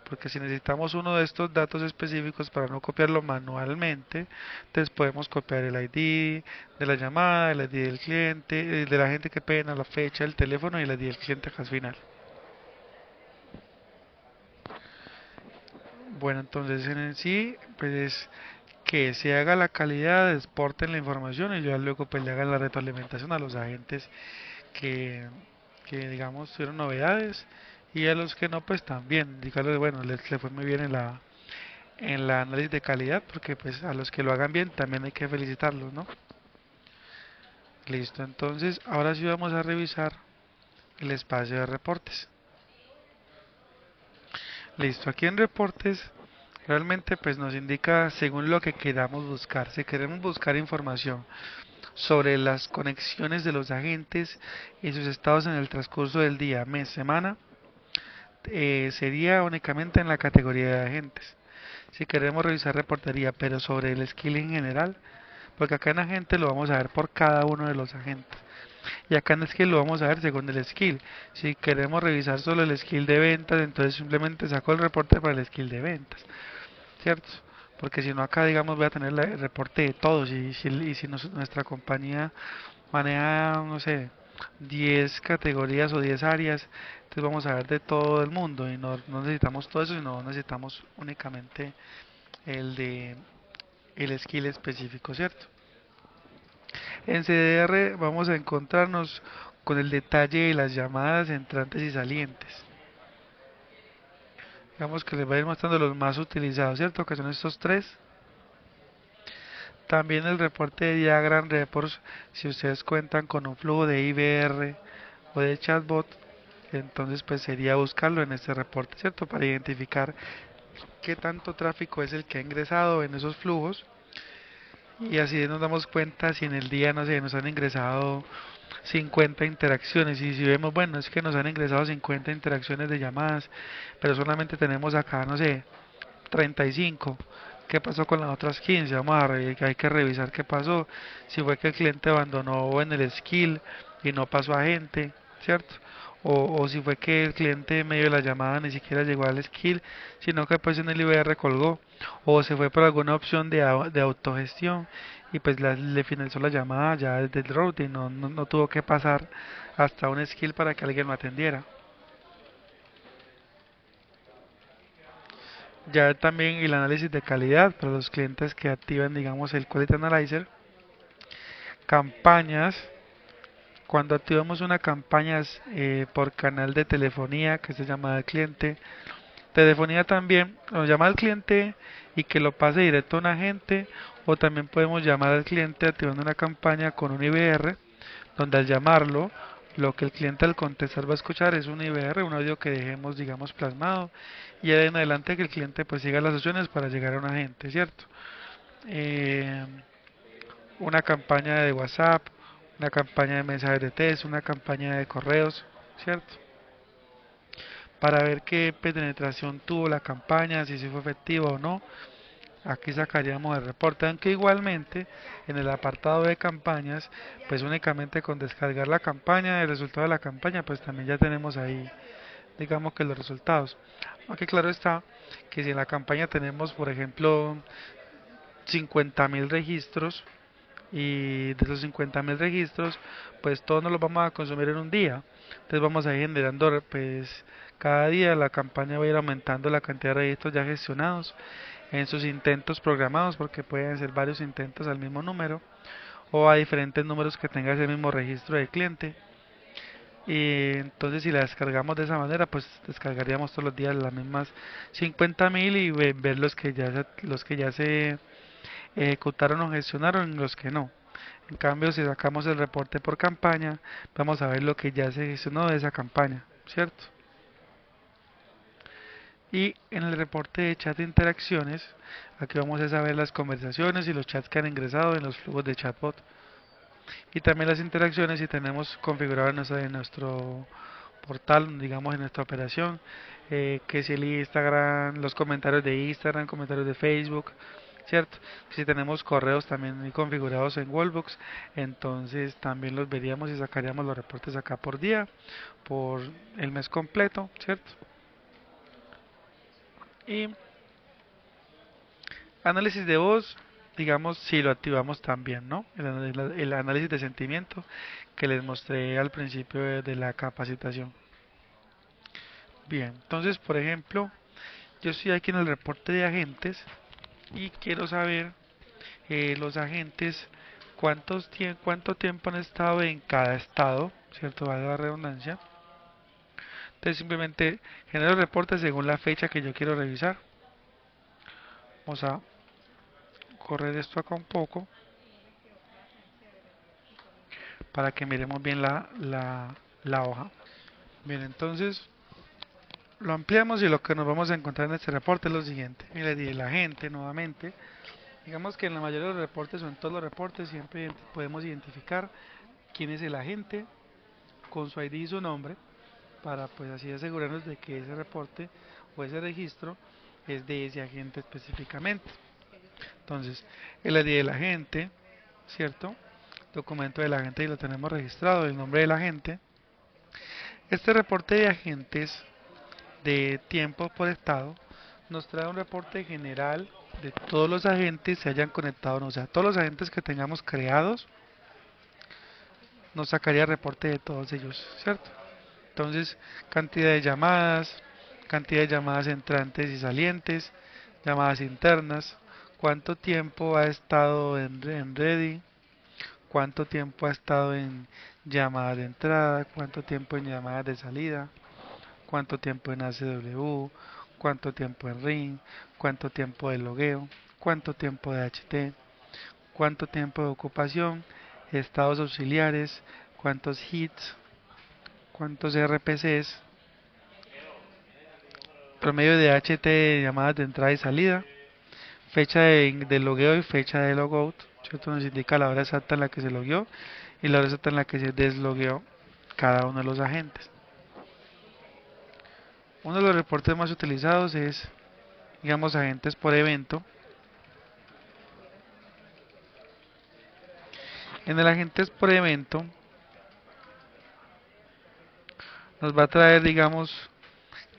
porque si necesitamos uno de estos datos específicos para no copiarlo manualmente, entonces podemos copiar el ID de la llamada, el ID del cliente, de la gente que pena, la fecha, el teléfono y el ID del cliente acá al final. Bueno, entonces en el sí, pues es que se haga la calidad, exporten la información y ya luego pues le hagan la retroalimentación a los agentes que, que digamos tuvieron novedades y a los que no pues también, dígales bueno, le fue muy bien en la análisis de calidad porque pues a los que lo hagan bien también hay que felicitarlos, ¿no? Listo, entonces ahora sí vamos a revisar el espacio de reportes. Listo, aquí en reportes realmente pues nos indica según lo que queramos buscar. Si queremos buscar información sobre las conexiones de los agentes y sus estados en el transcurso del día, mes, semana, sería únicamente en la categoría de agentes. Si queremos revisar reportería, pero sobre el skill en general, porque acá en agente lo vamos a ver por cada uno de los agentes. Y acá en skill lo vamos a ver según el skill. Si queremos revisar solo el skill de ventas, entonces simplemente saco el reporte para el skill de ventas, ¿cierto? Porque si no acá, digamos, voy a tener el reporte de todos y si nuestra compañía maneja, no sé, 10 categorías o 10 áreas, entonces vamos a ver de todo el mundo y no necesitamos todo eso, sino necesitamos únicamente el de el skill específico, ¿cierto? En CDR vamos a encontrarnos con el detalle de las llamadas entrantes y salientes. Digamos que les va a ir mostrando los más utilizados, ¿cierto? Que son estos tres. También el reporte de Diagram Reports, si ustedes cuentan con un flujo de IVR o de chatbot, entonces pues sería buscarlo en este reporte, ¿cierto? Para identificar qué tanto tráfico es el que ha ingresado en esos flujos y así nos damos cuenta si en el día, no sé, nos han ingresado 50 interacciones y si vemos, bueno, es que nos han ingresado 50 interacciones de llamadas, pero solamente tenemos acá, no sé, 35. ¿Qué pasó con las otras 15? Hay que revisar qué pasó. Si fue que el cliente abandonó en el skill y no pasó a gente, ¿cierto? O si fue que el cliente en medio de la llamada ni siquiera llegó al skill, sino que pues en el IVR colgó. O se fue por alguna opción de autogestión y pues le finalizó la llamada ya desde el routing, no tuvo que pasar hasta un skill para que alguien lo atendiera. Ya también el análisis de calidad para los clientes que activan, digamos, el Quality Analyzer. Campañas. Cuando activamos una campaña por canal de telefonía que se llama al cliente. Telefonía también nos llama al cliente y que lo pase directo a un agente. O también podemos llamar al cliente activando una campaña con un IVR, donde al llamarlo, lo que el cliente al contestar va a escuchar es un IVR, un audio que dejemos, digamos, plasmado. Y de en adelante que el cliente pues siga las opciones para llegar a un agente, ¿cierto? Eh, una campaña de WhatsApp, una campaña de mensajes de texto, una campaña de correos, ¿cierto? Para ver qué penetración tuvo la campaña, si fue efectiva o no. Aquí sacaríamos el reporte, aunque igualmente en el apartado de campañas, pues únicamente con descargar la campaña, el resultado de la campaña, pues también ya tenemos ahí, digamos que los resultados. Aunque claro está que si en la campaña tenemos, por ejemplo, 50.000 registros, y de esos 50.000 registros, pues todos no los vamos a consumir en un día. Entonces vamos a ir generando, pues cada día la campaña va a ir aumentando la cantidad de registros ya gestionados en sus intentos programados, porque pueden ser varios intentos al mismo número o a diferentes números que tenga ese mismo registro de cliente. Y entonces si la descargamos de esa manera, pues descargaríamos todos los días las mismas 50.000 y ver los que ya se ejecutaron o gestionaron y los que no. En cambio, si sacamos el reporte por campaña, vamos a ver lo que ya se gestionó de esa campaña, ¿cierto? Y en el reporte de chat de interacciones, aquí vamos a saber las conversaciones y los chats que han ingresado en los flujos de chatbot. Y también las interacciones si tenemos configurado en nuestro portal, digamos en nuestra operación, que si el Instagram, los comentarios de Instagram, comentarios de Facebook, ¿cierto? Si tenemos correos también configurados en Wallbox, entonces también los veríamos y sacaríamos los reportes acá por día, por el mes completo, ¿cierto? Y análisis de voz, digamos, si lo activamos también, ¿no? El análisis de sentimiento que les mostré al principio de la capacitación. Bien, entonces, por ejemplo, yo estoy aquí en el reporte de agentes y quiero saber los agentes cuánto tiempo han estado en cada estado, ¿cierto? Vale la redundancia. Entonces simplemente genero el reporte según la fecha que yo quiero revisar. Vamos a correr esto acá un poco para que miremos bien la hoja. Bien, entonces lo ampliamos y lo que nos vamos a encontrar en este reporte es lo siguiente. Y le di el agente nuevamente. Digamos que en la mayoría de los reportes o en todos los reportes siempre podemos identificar quién es el agente con su ID y su nombre para pues así asegurarnos de que ese reporte o ese registro es de ese agente específicamente. Entonces, el ID del agente, ¿cierto? Documento del agente y lo tenemos registrado, el nombre del agente. Este reporte de agentes de tiempo por estado nos trae un reporte general de todos los agentes se hayan conectado, o sea, todos los agentes que tengamos creados, nos sacaría reporte de todos ellos, ¿cierto? Entonces, cantidad de llamadas entrantes y salientes, llamadas internas, cuánto tiempo ha estado en ready, cuánto tiempo ha estado en llamadas de entrada, cuánto tiempo en llamadas de salida, cuánto tiempo en ACW, cuánto tiempo en ring, cuánto tiempo de logueo, cuánto tiempo de HT, cuánto tiempo de ocupación, estados auxiliares, cuántos hits, cuántos RPCs, promedio de HT de llamadas de entrada y salida, fecha de logueo y fecha de logout, ¿cierto? Nos indica la hora exacta en la que se logueó y la hora exacta en la que se deslogueó cada uno de los agentes. Uno de los reportes más utilizados es, digamos, agentes por evento. En el agentes por evento nos va a traer, digamos,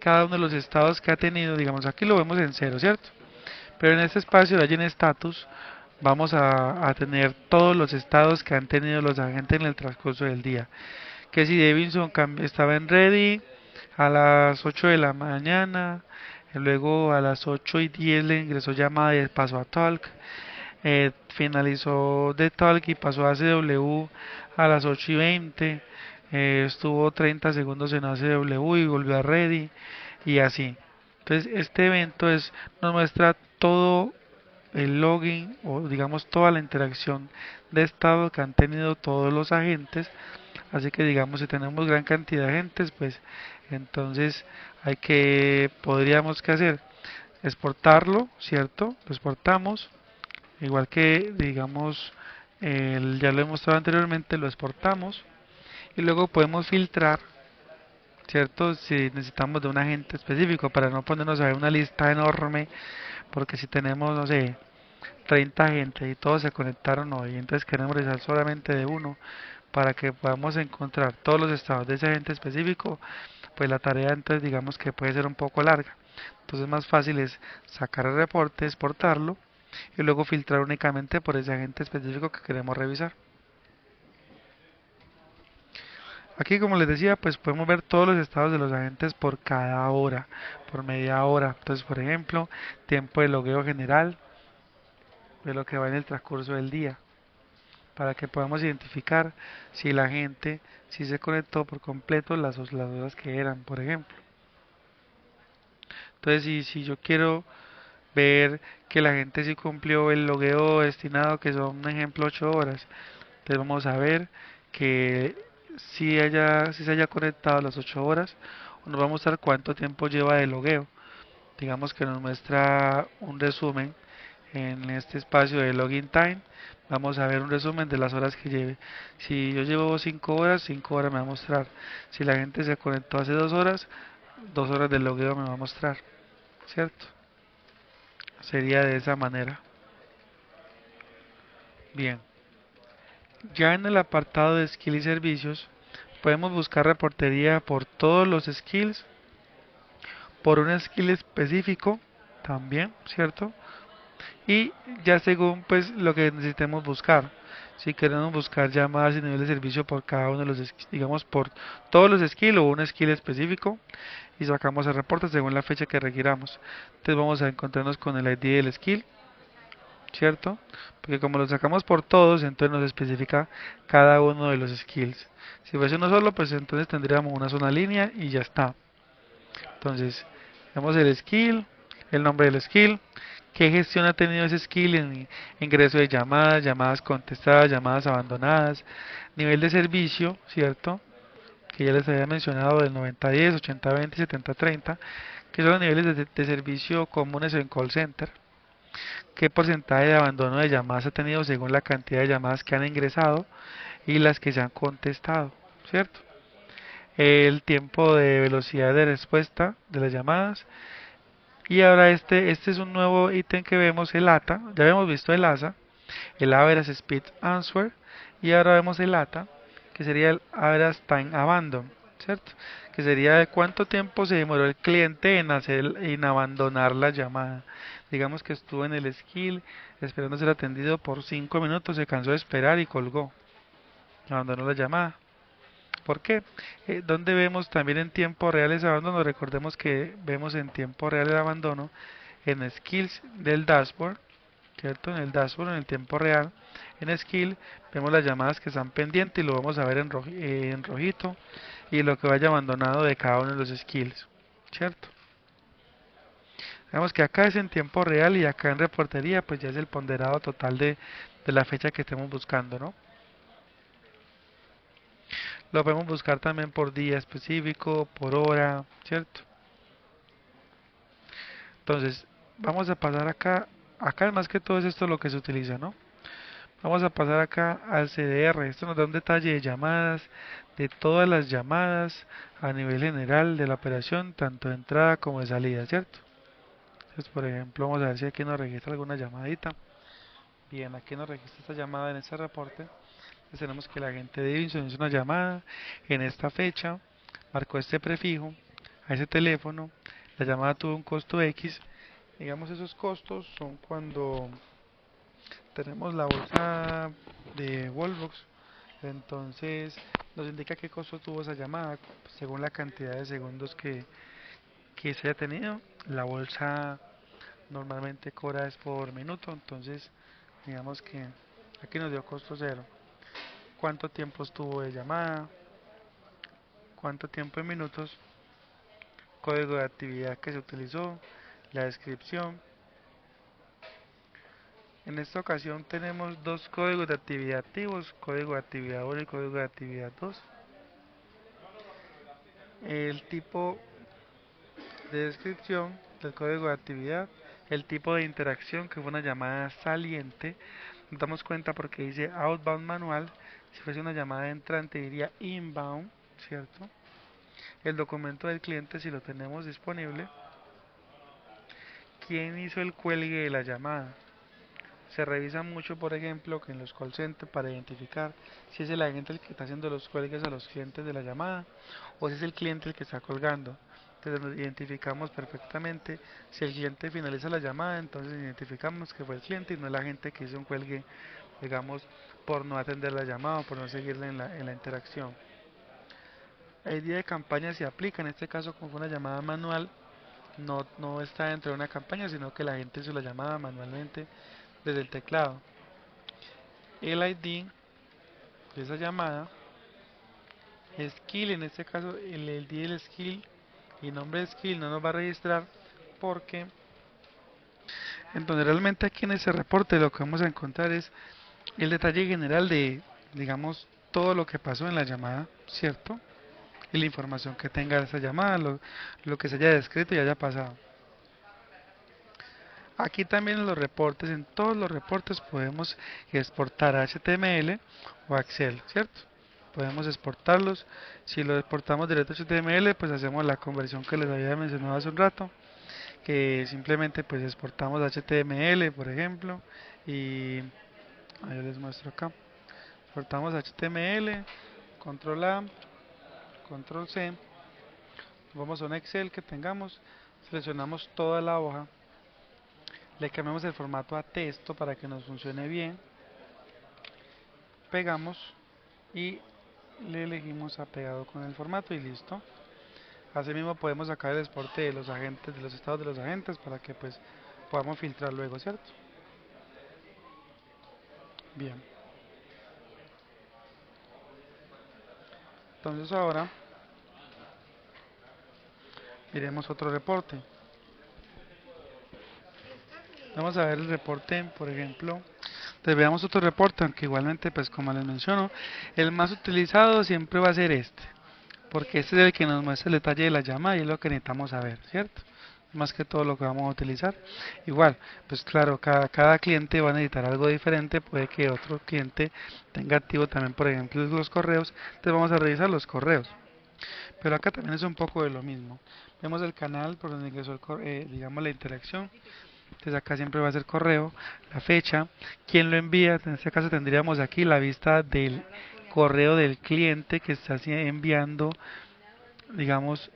cada uno de los estados que ha tenido, digamos, aquí lo vemos en cero, ¿cierto? Pero en este espacio de allí en status vamos a tener todos los estados que han tenido los agentes en el transcurso del día. Que si Davidson estaba en ready a las 8 de la mañana, y luego a las 8 y 10 le ingresó llamada y pasó a talk, finalizó de talk y pasó a ACW a las 8 y 20, estuvo 30 segundos en ACW y volvió a ready y así. Entonces este evento nos muestra todo el login o digamos toda la interacción de estado que han tenido todos los agentes. Así que digamos si tenemos gran cantidad de agentes, pues entonces podríamos que hacer exportarlo, ¿cierto? Lo exportamos, igual que digamos ya lo he mostrado anteriormente, lo exportamos y luego podemos filtrar, ¿cierto? Si necesitamos de un agente específico para no ponernos a ver una lista enorme, porque si tenemos, no sé, 30 agentes y todos se conectaron hoy, entonces queremos realizar solamente de uno para que podamos encontrar todos los estados de ese agente específico, pues la tarea entonces digamos que puede ser un poco larga. Entonces más fácil es sacar el reporte, exportarlo y luego filtrar únicamente por ese agente específico que queremos revisar. Aquí, como les decía, pues podemos ver todos los estados de los agentes por cada hora, por media hora. Entonces, por ejemplo, tiempo de logueo general de lo que va en el transcurso del día, para que podamos identificar si la gente si se conectó por completo las horas que eran, por ejemplo. Entonces, si yo quiero ver que la gente sí cumplió el logueo destinado, que son, un ejemplo, 8 horas, entonces vamos a ver que si se haya conectado las 8 horas, nos va a mostrar cuánto tiempo lleva de logueo. Digamos que nos muestra un resumen en este espacio de login time. Vamos a ver un resumen de las horas que lleve. Si yo llevo 5 horas, 5 horas me va a mostrar. Si la gente se conectó hace 2 horas, 2 horas del logueo me va a mostrar, ¿cierto? Sería de esa manera. Bien, ya en el apartado de skill y servicios, podemos buscar reportería por todos los skills, por un skill específico también, ¿cierto? Y ya según pues lo que necesitemos buscar. Si queremos buscar llamadas y nivel de servicio por cada uno de los, digamos por todos los skills o un skill específico, y sacamos el reporte según la fecha que requiramos. Entonces vamos a encontrarnos con el ID del skill, ¿cierto? Porque como lo sacamos por todos, entonces nos especifica cada uno de los skills. Si fuese uno solo, pues entonces tendríamos una sola línea y ya está. Entonces, vemos el skill, el nombre del skill, qué gestión ha tenido ese skill en ingreso de llamadas, llamadas contestadas, llamadas abandonadas, nivel de servicio, ¿cierto? Que ya les había mencionado del 90-10, 80-20, 70-30, que son los niveles de servicio comunes en call center. Qué porcentaje de abandono de llamadas ha tenido según la cantidad de llamadas que han ingresado y las que se han contestado, ¿cierto? El tiempo de velocidad de respuesta de las llamadas. Y ahora este es un nuevo ítem que vemos, el ATA. Ya habíamos visto el ASA, el Average Speed Answer. Y ahora vemos el ATA, que sería el Average Time Abandon, ¿cierto? Que sería de cuánto tiempo se demoró el cliente en abandonar la llamada. Digamos que estuvo en el skill esperando ser atendido por 5 minutos, se cansó de esperar y colgó. Abandonó la llamada. ¿Por qué? Donde vemos también en tiempo real ese abandono, recordemos que vemos en tiempo real el abandono en skills del dashboard, ¿cierto? En el dashboard, en el tiempo real, en skill, vemos las llamadas que están pendientes y lo vamos a ver en rojito y lo que vaya abandonado de cada uno de los skills, ¿cierto? Vemos que acá es en tiempo real y acá en reportería pues ya es el ponderado total de la fecha que estemos buscando, ¿no? Lo podemos buscar también por día específico, por hora, ¿cierto? Entonces, vamos a pasar acá. Acá más que todo es esto lo que se utiliza, ¿no? Vamos a pasar acá al CDR. Esto nos da un detalle de llamadas, de todas las llamadas a nivel general de la operación, tanto de entrada como de salida, ¿cierto? Entonces, por ejemplo, vamos a ver si aquí nos registra alguna llamadita. Bien, aquí nos registra esta llamada en este reporte. Entonces tenemos que el agente Davidson hizo una llamada en esta fecha, marcó este prefijo a ese teléfono, la llamada tuvo un costo X. Digamos, esos costos son cuando tenemos la bolsa de Wallbox, entonces nos indica qué costo tuvo esa llamada según la cantidad de segundos que se haya tenido. La bolsa normalmente cobra es por minuto, entonces digamos que aquí nos dio costo cero. ¿Cuánto tiempo estuvo de llamada? ¿Cuánto tiempo en minutos? Código de actividad que se utilizó, la descripción. En esta ocasión tenemos dos códigos de actividad activos, código de actividad 1 y código de actividad 2. El tipo de descripción del código de actividad, el tipo de interacción que fue una llamada saliente. Nos damos cuenta porque dice outbound manual, si fuese una llamada entrante diría inbound, ¿cierto? El documento del cliente si lo tenemos disponible. ¿Quién hizo el cuelgue de la llamada? Se revisa mucho, por ejemplo, que en los call centers para identificar si es el agente el que está haciendo los cuelgues a los clientes de la llamada o si es el cliente el que está colgando. Entonces nos identificamos perfectamente. Si el cliente finaliza la llamada, entonces identificamos que fue el cliente y no el agente que hizo un cuelgue, digamos, por no atender la llamada o por no seguirle en la interacción. El día de campaña se aplica, en este caso como fue una llamada manual, no está dentro de una campaña, sino que la gente hizo la llamada manualmente desde el teclado. El ID de esa llamada, skill, en este caso el ID del skill y nombre de skill no nos va a registrar porque entonces realmente aquí en ese reporte lo que vamos a encontrar es el detalle general de, digamos, todo lo que pasó en la llamada, ¿cierto? Y la información que tenga esa llamada, lo que se haya descrito y haya pasado. Aquí también en los reportes, en todos los reportes podemos exportar a HTML o a Excel, ¿cierto? Podemos exportarlos. Si lo exportamos directo a HTML, pues hacemos la conversión que les había mencionado hace un rato, que simplemente pues exportamos HTML, por ejemplo, y ahí les muestro acá. Exportamos HTML, control A, control C, vamos a un Excel que tengamos, seleccionamos toda la hoja, le cambiamos el formato a texto para que nos funcione bien, pegamos y le elegimos a pegado con el formato y listo. Asimismo podemos sacar el exporte de los agentes, de los estados de los agentes para que pues podamos filtrar luego, ¿cierto? Bien, entonces ahora miremos otro reporte. Vamos a ver el reporte, por ejemplo. Entonces veamos otro reporte, aunque igualmente pues como les menciono, el más utilizado siempre va a ser este, porque este es el que nos muestra el detalle de la llamada y es lo que necesitamos saber, ¿cierto? Más que todo lo que vamos a utilizar. Igual, pues claro, cada cliente va a necesitar algo diferente, puede que otro cliente tenga activo también, por ejemplo, los correos, entonces vamos a revisar los correos. Pero acá también es un poco de lo mismo. Vemos el canal por donde ingresó digamos la interacción. Entonces acá siempre va a ser correo, la fecha, quién lo envía. En este caso tendríamos aquí la vista del correo del cliente que está enviando, digamos,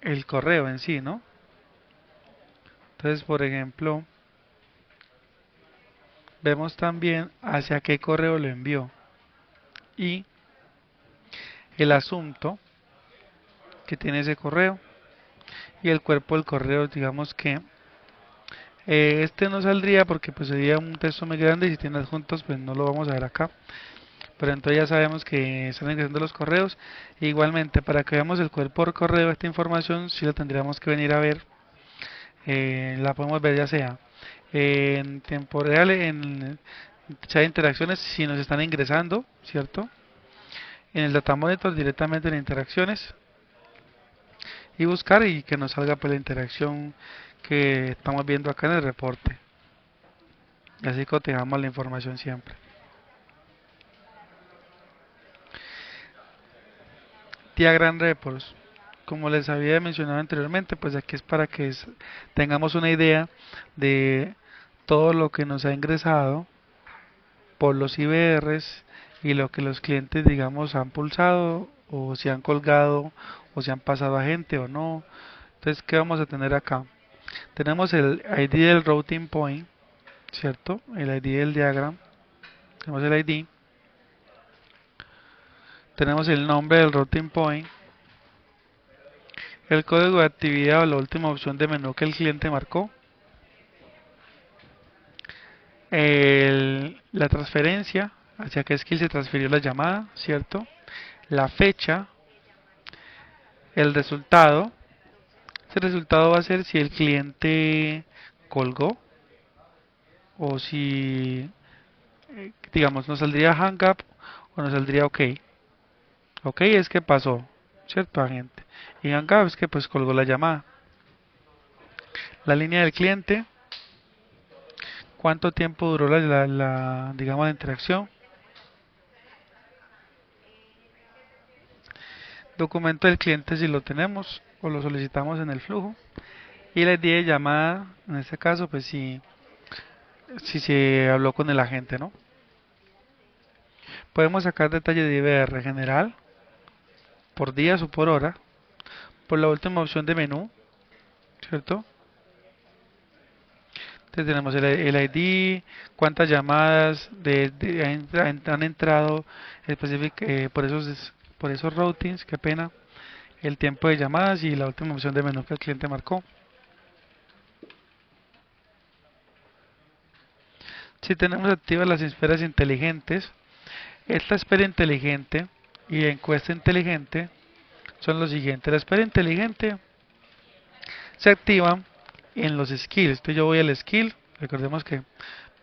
el correo en sí, ¿no? Entonces, por ejemplo, vemos también hacia qué correo lo envió y el asunto que tiene ese correo y el cuerpo del correo, digamos que este no saldría porque pues sería un texto muy grande y si tiene adjuntos pues no lo vamos a ver acá. Pero entonces ya sabemos que están ingresando los correos. Igualmente, para que veamos el cuerpo por correo, esta información sí la tendríamos que venir a ver. La podemos ver ya sea en tiempo real, en chat de interacciones, si nos están ingresando, ¿cierto? En el data monitor directamente en interacciones y buscar y que nos salga pues la interacción que estamos viendo acá en el reporte. Y así cotejamos la información siempre. Diagram Reports. Como les había mencionado anteriormente, pues aquí es para que tengamos una idea de todo lo que nos ha ingresado por los IBRs y lo que los clientes, digamos, han pulsado o si han colgado o si han pasado a gente o no. Entonces, ¿qué vamos a tener acá? Tenemos el ID del routing point, ¿cierto? El ID del diagram. Tenemos el ID. Tenemos el nombre del routing point. El código de actividad o la última opción de menú que el cliente marcó. La transferencia, hacia qué skill se transfirió la llamada, ¿cierto? La fecha, el resultado. Ese resultado va a ser si el cliente colgó o si, digamos, nos saldría hang up o nos saldría OK. OK es que pasó, ¿cierto, agente? Y hang up es que pues colgó la llamada. La línea del cliente, cuánto tiempo duró digamos, la interacción. Documento del cliente si lo tenemos o lo solicitamos en el flujo. Y la ID de llamada, en este caso, pues si se habló con el agente, ¿no? Podemos sacar detalle de IBR general, por días o por hora, por la última opción de menú, ¿cierto? Entonces tenemos el ID, cuántas llamadas han entrado por esos routings, qué pena, el tiempo de llamadas y la última opción de menú que el cliente marcó. Si tenemos activas las esferas inteligentes, esta esfera inteligente y encuesta inteligente son los siguientes. La esfera inteligente se activa en los skills. Entonces yo voy al skill, recordemos que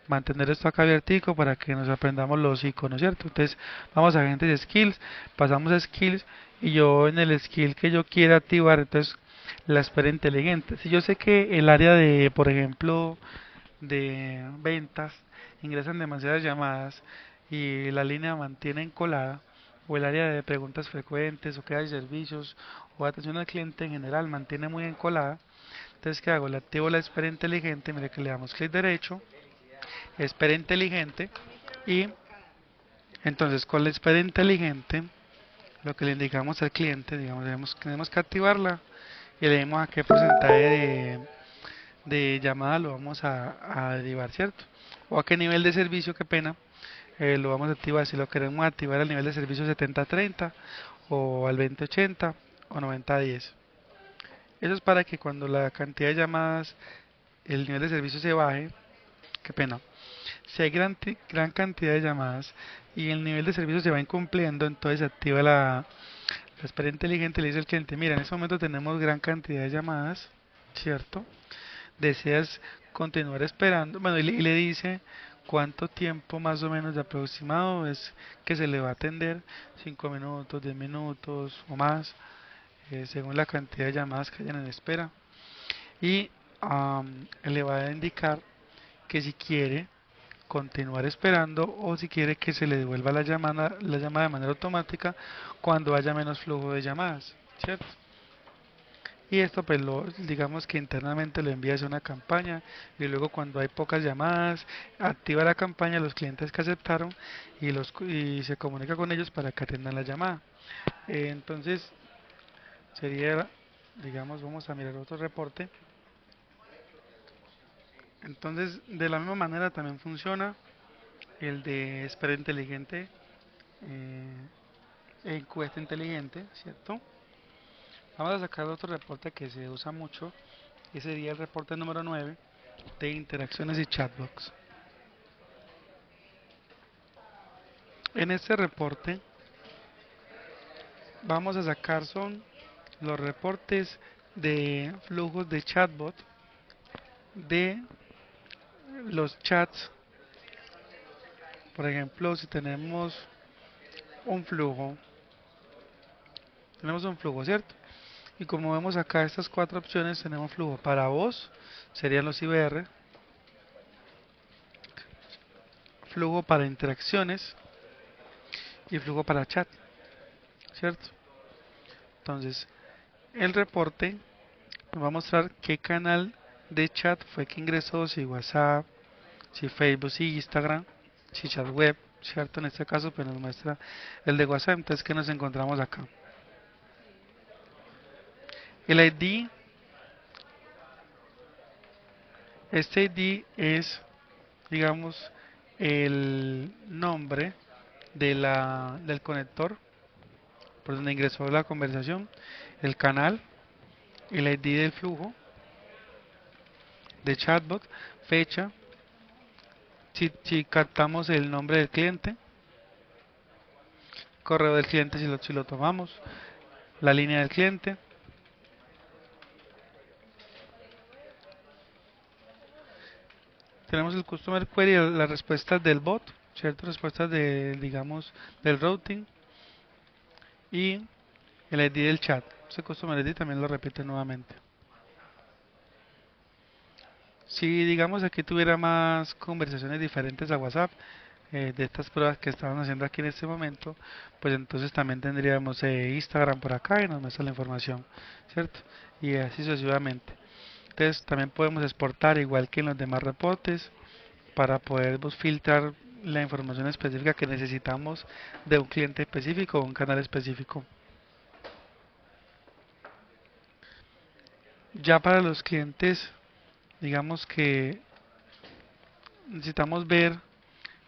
mantener esto acá abiertico para que nos aprendamos los iconos, ¿cierto? Entonces vamos a agentes de skills, pasamos a skills y yo en el skill que yo quiera activar, entonces la esfera inteligente. Si yo sé que el área de, por ejemplo, de ventas ingresan demasiadas llamadas y la línea mantiene encolada, o el área de preguntas frecuentes o queda de servicios o atención al cliente en general mantiene muy encolada, entonces ¿qué hago? Le activo la espera inteligente, mire que le damos clic derecho, espera inteligente y entonces con la espera inteligente lo que le indicamos al cliente, digamos, tenemos que activarla y le dimos a qué porcentaje de llamada lo vamos a derivar, ¿cierto? O a qué nivel de servicio, qué pena, lo vamos a activar. Si lo queremos activar al nivel de servicio 70-30 o al 20-80 o 90-10. Eso es para que cuando la cantidad de llamadas, el nivel de servicio se baje, qué pena, si hay gran cantidad de llamadas y el nivel de servicio se va incumpliendo, entonces se activa la espera inteligente, le dice al cliente, mira, en este momento tenemos gran cantidad de llamadas, ¿cierto? ¿Deseas continuar esperando? Bueno, y le dice cuánto tiempo más o menos de aproximado es que se le va a atender, 5 minutos, 10 minutos o más, según la cantidad de llamadas que hayan en espera. Y le va a indicar que si quiere continuar esperando o si quiere que se le devuelva la llamada de manera automática cuando haya menos flujo de llamadas, ¿cierto? Y esto pues digamos que internamente lo envía a una campaña y luego cuando hay pocas llamadas activa la campaña a los clientes que aceptaron y se comunica con ellos para que atiendan la llamada. Entonces sería, digamos, vamos a mirar otro reporte. Entonces de la misma manera también funciona el de espera inteligente, eh, encuesta inteligente, ¿cierto? Vamos a sacar otro reporte que se usa mucho y sería el reporte número 9 de interacciones y chatbox. En este reporte vamos a sacar son los reportes de flujos de chatbot de los chats. Por ejemplo, si un flujo, tenemos un flujo, ¿cierto? Y como vemos acá estas cuatro opciones, tenemos flujo para voz, serían los IVR, flujo para interacciones y flujo para chat, ¿cierto? Entonces, el reporte nos va a mostrar qué canal de chat fue que ingresó, si WhatsApp, si Facebook, si Instagram, si chat web, ¿cierto? En este caso, pues nos muestra el de WhatsApp, entonces, ¿qué nos encontramos acá? El ID, este ID es, digamos, el nombre del conector por donde ingresó la conversación, el canal, el ID del flujo de chatbot, fecha, si captamos el nombre del cliente, correo del cliente si lo tomamos, la línea del cliente. Tenemos el Customer Query, las respuestas del bot, ¿cierto? Respuestas digamos, del routing y el ID del chat. Ese Customer ID también lo repite nuevamente. Si, digamos, aquí tuviera más conversaciones diferentes a WhatsApp, de estas pruebas que estamos haciendo aquí en este momento, pues entonces también tendríamos Instagram por acá y nos muestra la información, ¿cierto? Y así sucesivamente. Entonces también podemos exportar igual que en los demás reportes para poder filtrar la información específica que necesitamos de un cliente específico o un canal específico. Ya para los clientes, digamos que necesitamos ver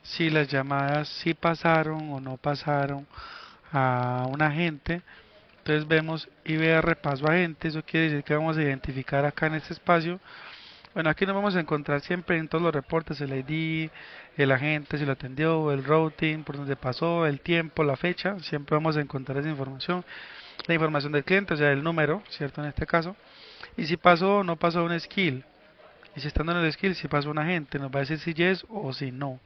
si las llamadas sí pasaron o no pasaron a un agente. Entonces vemos IBR paso agente, eso quiere decir que vamos a identificar acá en este espacio. Bueno, aquí nos vamos a encontrar siempre en todos los reportes el ID, el agente, si lo atendió, el routing, por donde pasó, el tiempo, la fecha, siempre vamos a encontrar esa información, la información del cliente, o sea, el número, ¿cierto? En este caso, y si pasó o no pasó un skill, y si estando en el skill, si pasó un agente, nos va a decir si yes o si no,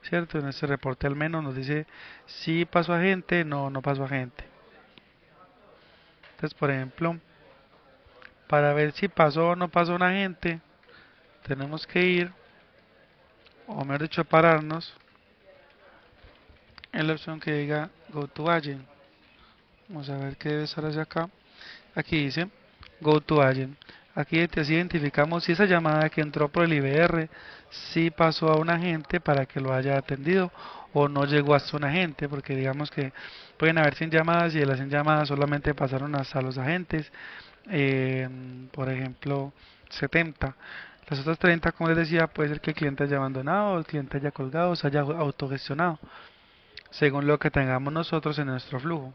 ¿cierto? En este reporte al menos nos dice si pasó agente, no pasó agente. Entonces, por ejemplo, para ver si pasó o no pasó un agente, tenemos que ir, o mejor dicho, pararnos en la opción que diga Go to Agent. Vamos a ver qué debe estar hacia acá. Aquí dice Go to Agent. Aquí así identificamos si esa llamada que entró por el IBR si pasó a un agente para que lo haya atendido o no llegó hasta un agente, porque digamos que pueden haber 100 llamadas y de las 100 llamadas solamente pasaron hasta los agentes, por ejemplo 70. Las otras 30, como les decía, puede ser que el cliente haya abandonado, el cliente haya colgado, se haya autogestionado, según lo que tengamos nosotros en nuestro flujo.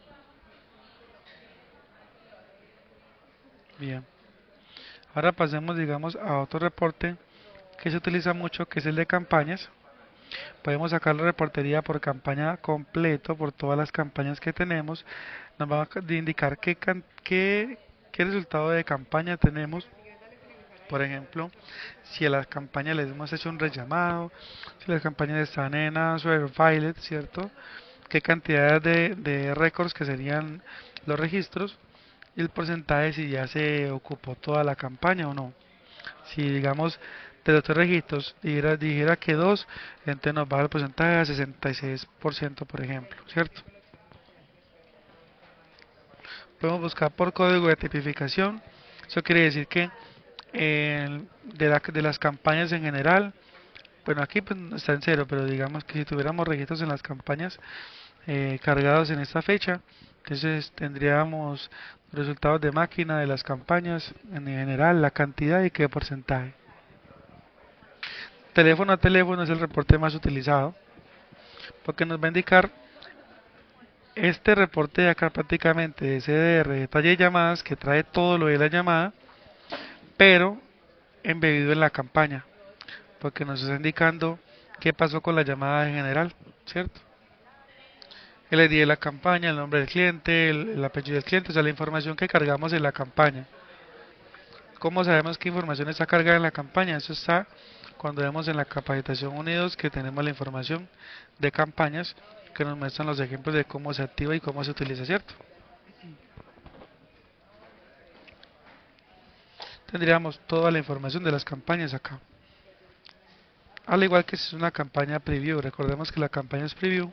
Bien, ahora pasemos, digamos, a otro reporte que se utiliza mucho, que es el de campañas. Podemos sacar la reportería por campaña completo, por todas las campañas que tenemos. Nos va a indicar qué resultado de campaña tenemos. Por ejemplo, si a las campañas les hemos hecho un rellamado, si las campañas están en Answer File, ¿cierto? Qué cantidad de récords que serían los registros y el porcentaje si ya se ocupó toda la campaña o no. Si digamos de los tres registros dijera que dos, entonces nos baja el porcentaje a 66%, por ejemplo, ¿cierto? Podemos buscar por código de tipificación. Eso quiere decir que de las campañas en general, bueno, aquí pues no está en cero, pero digamos que si tuviéramos registros en las campañas cargados en esta fecha, entonces tendríamos resultados de máquina de las campañas en general, la cantidad y qué porcentaje. Teléfono a teléfono es el reporte más utilizado porque nos va a indicar este reporte de acá prácticamente de CDR, detalle de llamadas, que trae todo lo de la llamada, pero embebido en la campaña, porque nos está indicando qué pasó con la llamada en general, ¿cierto? El ID de la campaña, el nombre del cliente, el apellido del cliente, o sea, la información que cargamos en la campaña. ¿Cómo sabemos qué información está cargada en la campaña? Eso está cuando vemos en la capacitación unidos que tenemos la información de campañas que nos muestran los ejemplos de cómo se activa y cómo se utiliza, ¿cierto? Tendríamos toda la información de las campañas acá. Al igual que si es una campaña preview, recordemos que las campañas preview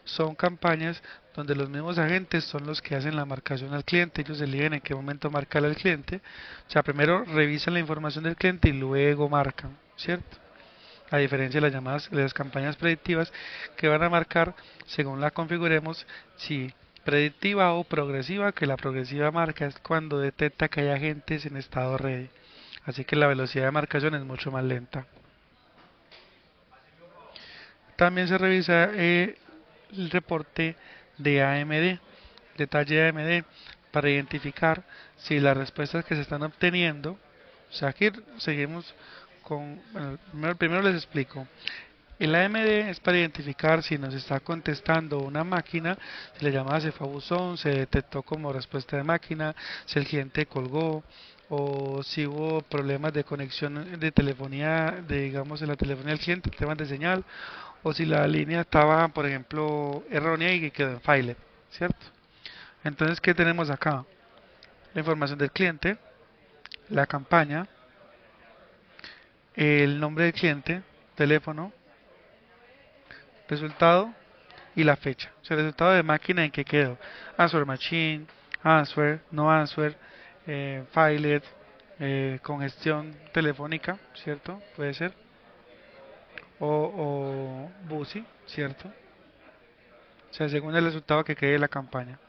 son campañas donde los mismos agentes son los que hacen la marcación al cliente, ellos eligen en qué momento marcarle al cliente, o sea, primero revisan la información del cliente y luego marcan, ¿cierto? A diferencia de las llamadas, de las campañas predictivas que van a marcar según la configuremos, si predictiva o progresiva, que la progresiva marca es cuando detecta que hay agentes en estado ready, así que la velocidad de marcación es mucho más lenta. También se revisa el reporte de AMD, detalle de AMD, para identificar si las respuestas que se están obteniendo, o sea, aquí seguimos con, bueno, primero les explico. El AMD es para identificar si nos está contestando una máquina, si la llamada se fue a buzón, se detectó como respuesta de máquina, si el cliente colgó o si hubo problemas de conexión de telefonía, digamos en la telefonía del cliente, temas de señal, o si la línea estaba, por ejemplo, errónea y que quedó en failed, ¿cierto? Entonces, ¿qué tenemos acá? La información del cliente, la campaña, el nombre del cliente, teléfono, resultado y la fecha. O sea, el resultado de máquina en que quedó. Answer machine, answer, no answer, failed, congestión telefónica, ¿cierto? Puede ser. O busy, ¿cierto? O sea, según el resultado que quede de la campaña.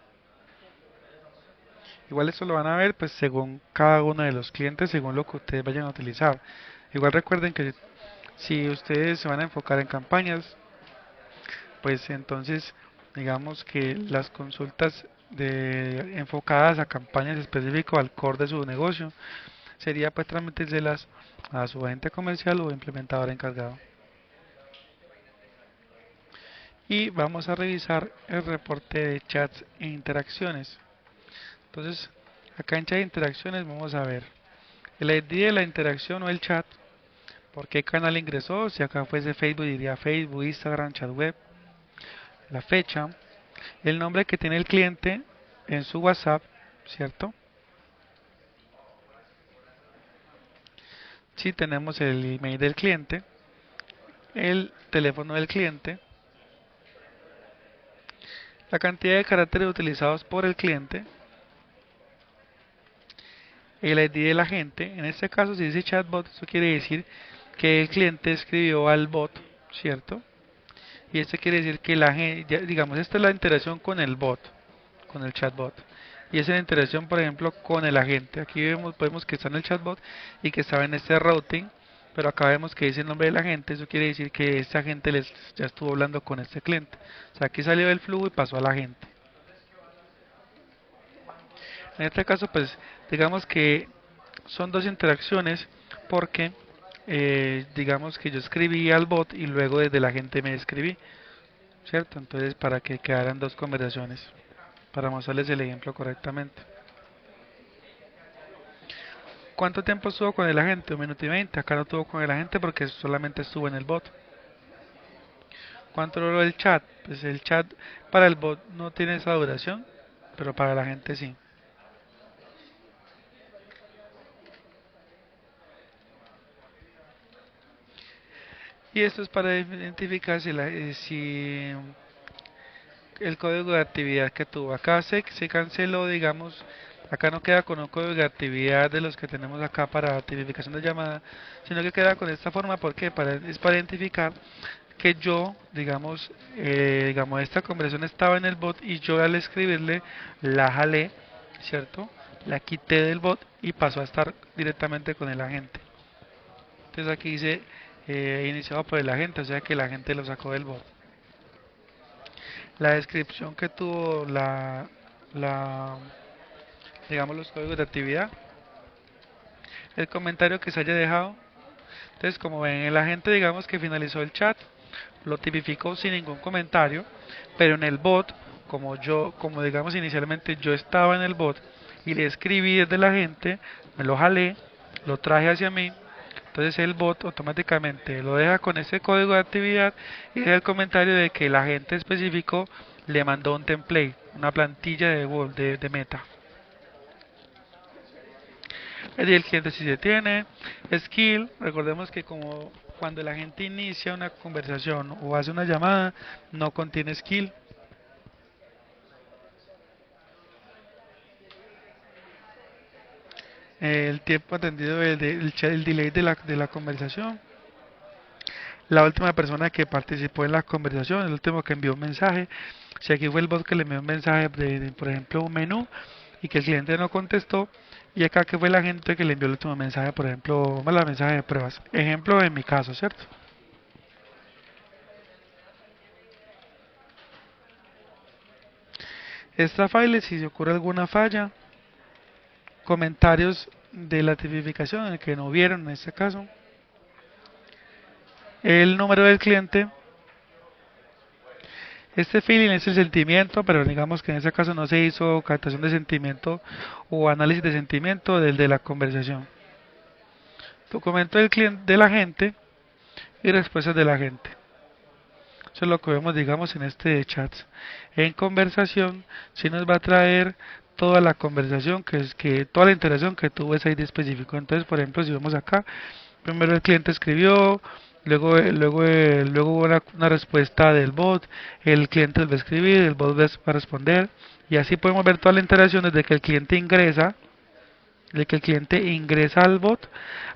Igual esto lo van a ver pues según cada uno de los clientes, según lo que ustedes vayan a utilizar. Igual recuerden que si ustedes se van a enfocar en campañas, pues entonces digamos que las consultas enfocadas a campañas específicas al core de su negocio sería pues transmitírselas a su agente comercial o implementador encargado. Y vamos a revisar el reporte de chats e interacciones. Entonces, acá en chat e interacciones vamos a ver el ID de la interacción o el chat, por qué canal ingresó, si acá fuese Facebook diría Facebook, Instagram, chat web, la fecha, el nombre que tiene el cliente en su WhatsApp, ¿cierto? Si tenemos el email del cliente, el teléfono del cliente, la cantidad de caracteres utilizados por el cliente, el ID del agente. En este caso, si dice chatbot, eso quiere decir que el cliente escribió al bot, ¿cierto? Y esto quiere decir que la gente, digamos, esta es la interacción con el bot, con el chatbot. Y esa es la interacción, por ejemplo, con el agente. Aquí vemos que está en el chatbot y que estaba en este routing, pero acá vemos que dice el nombre del agente. Eso quiere decir que este agente ya estuvo hablando con este cliente. O sea, aquí salió del flujo y pasó al agente. En este caso, pues, digamos que son dos interacciones porque, digamos que yo escribí al bot y luego desde la gente me escribí, ¿cierto? Entonces, para que quedaran dos conversaciones, para mostrarles el ejemplo correctamente. ¿Cuánto tiempo estuvo con el agente? 1 minuto y 20. Acá no estuvo con el agente porque solamente estuvo en el bot. ¿Cuánto duró el chat? Pues el chat para el bot no tiene esa duración, pero para la gente sí. Y esto es para identificar si el código de actividad que tuvo. Acá se canceló, digamos, acá no queda con un código de actividad de los que tenemos acá para tipificación de llamada, sino que queda con esta forma porque es para identificar que yo, digamos, esta conversación estaba en el bot y yo al escribirle la jalé, ¿cierto? La quité del bot y pasó a estar directamente con el agente. Entonces aquí dice iniciado por el agente, o sea que el agente lo sacó del bot. La descripción que tuvo la, digamos, los códigos de actividad, el comentario que se haya dejado. Entonces, como ven, el agente, digamos, que finalizó el chat, lo tipificó sin ningún comentario, pero en el bot, como digamos inicialmente yo estaba en el bot y le escribí desde la gente, me lo jalé, lo traje hacia mí, entonces el bot automáticamente lo deja con ese código de actividad y deja el comentario de que el agente específico le mandó un template, una plantilla de Google, de Meta. El cliente si se tiene. Skill, recordemos que como cuando la gente inicia una conversación o hace una llamada, no contiene skill. El tiempo atendido, el delay de la conversación. La última persona que participó en la conversación, el último que envió un mensaje. Si aquí fue el bot que le envió un mensaje por ejemplo, un menú y que el cliente no contestó, y acá que fue la gente que le envió el último mensaje, por ejemplo, el mensaje de pruebas. Ejemplo en mi caso, ¿cierto? Esta file, si se ocurre alguna falla, comentarios de la tipificación en el que no vieron en este caso, el número del cliente. Este feeling es el sentimiento, pero digamos que en este caso no se hizo captación de sentimiento o análisis de sentimiento del de la conversación. Documento del cliente, de la gente y respuestas de la gente. Eso es lo que vemos, digamos, en este de chats. En conversación, si nos va a traer toda la conversación, toda la interacción que tuvo ese ID específico. Entonces, por ejemplo, si vemos acá, primero el cliente escribió, luego hubo una respuesta del bot, el cliente va a escribir, el bot va a responder, y así podemos ver toda la interacción desde que el cliente ingresa al bot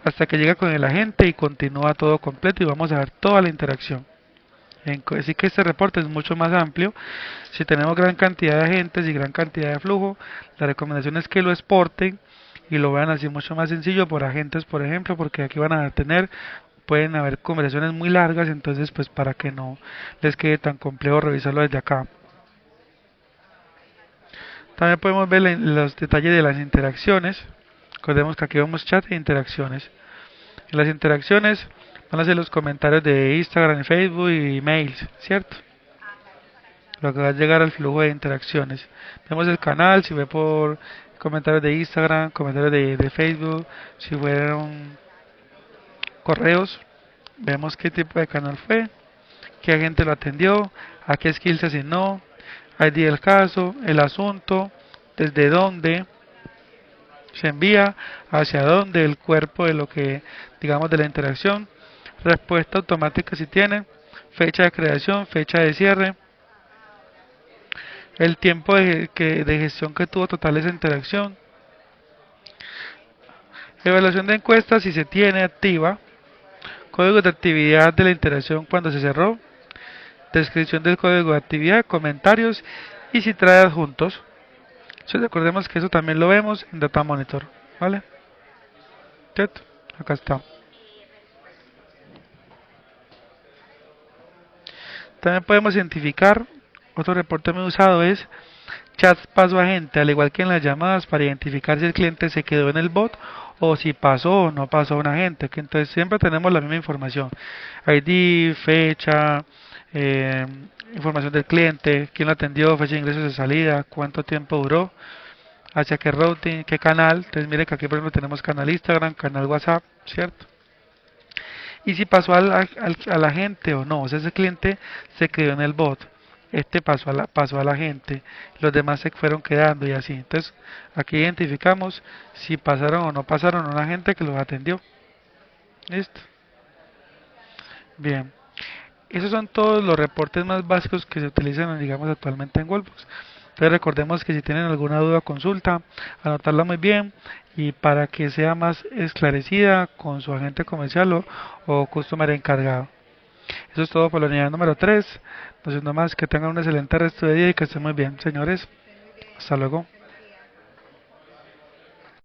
hasta que llega con el agente y continúa todo completo y vamos a ver toda la interacción. Así que este reporte es mucho más amplio. Si tenemos gran cantidad de agentes y gran cantidad de flujo, la recomendación es que lo exporten y lo vean así mucho más sencillo por agentes, por ejemplo, porque aquí pueden haber conversaciones muy largas, entonces pues para que no les quede tan complejo revisarlo desde acá. También podemos ver los detalles de las interacciones. Recordemos que aquí vemos chat e interacciones. En las interacciones van a ser los comentarios de Instagram, Facebook y emails, ¿cierto? Lo que va a llegar al flujo de interacciones. Vemos el canal, si ve por comentarios de Instagram, comentarios de Facebook, si fueron correos, vemos qué tipo de canal fue, qué agente lo atendió, a qué skill se asignó, ID del caso, el asunto, desde dónde se envía, hacia dónde, el cuerpo de lo que, digamos, de la interacción, respuesta automática si tiene, fecha de creación, fecha de cierre, el tiempo de gestión que tuvo total esa interacción, evaluación de encuestas si se tiene activa, código de actividad de la interacción cuando se cerró, descripción del código de actividad, comentarios y si trae adjuntos. Entonces recordemos que eso también lo vemos en Data Monitor, ¿vale? ¿Cierto? Acá está. También podemos identificar, otro reporte muy usado es chats paso agente, al igual que en las llamadas, para identificar si el cliente se quedó en el bot o si pasó o no pasó a un agente, que entonces siempre tenemos la misma información, ID, fecha, eh, información del cliente, quién lo atendió, fecha de ingresos y de salida, cuánto tiempo duró, hacia qué routing, qué canal. Entonces mire que aquí por ejemplo tenemos canal Instagram, canal WhatsApp, ¿cierto? Y si pasó a la gente o no, o sea, ese cliente se quedó en el bot, este pasó a la gente, los demás se fueron quedando y así. Entonces aquí identificamos si pasaron o no pasaron a una gente que los atendió. Listo. Bien. Esos son todos los reportes más básicos que se utilizan, digamos, actualmente en Wallbox. Entonces recordemos que si tienen alguna duda o consulta, anotarla muy bien y para que sea más esclarecida con su agente comercial o customer encargado. Eso es todo por la unidad número 3. No siendo más, que tengan un excelente resto de día y que estén muy bien, señores. Hasta luego.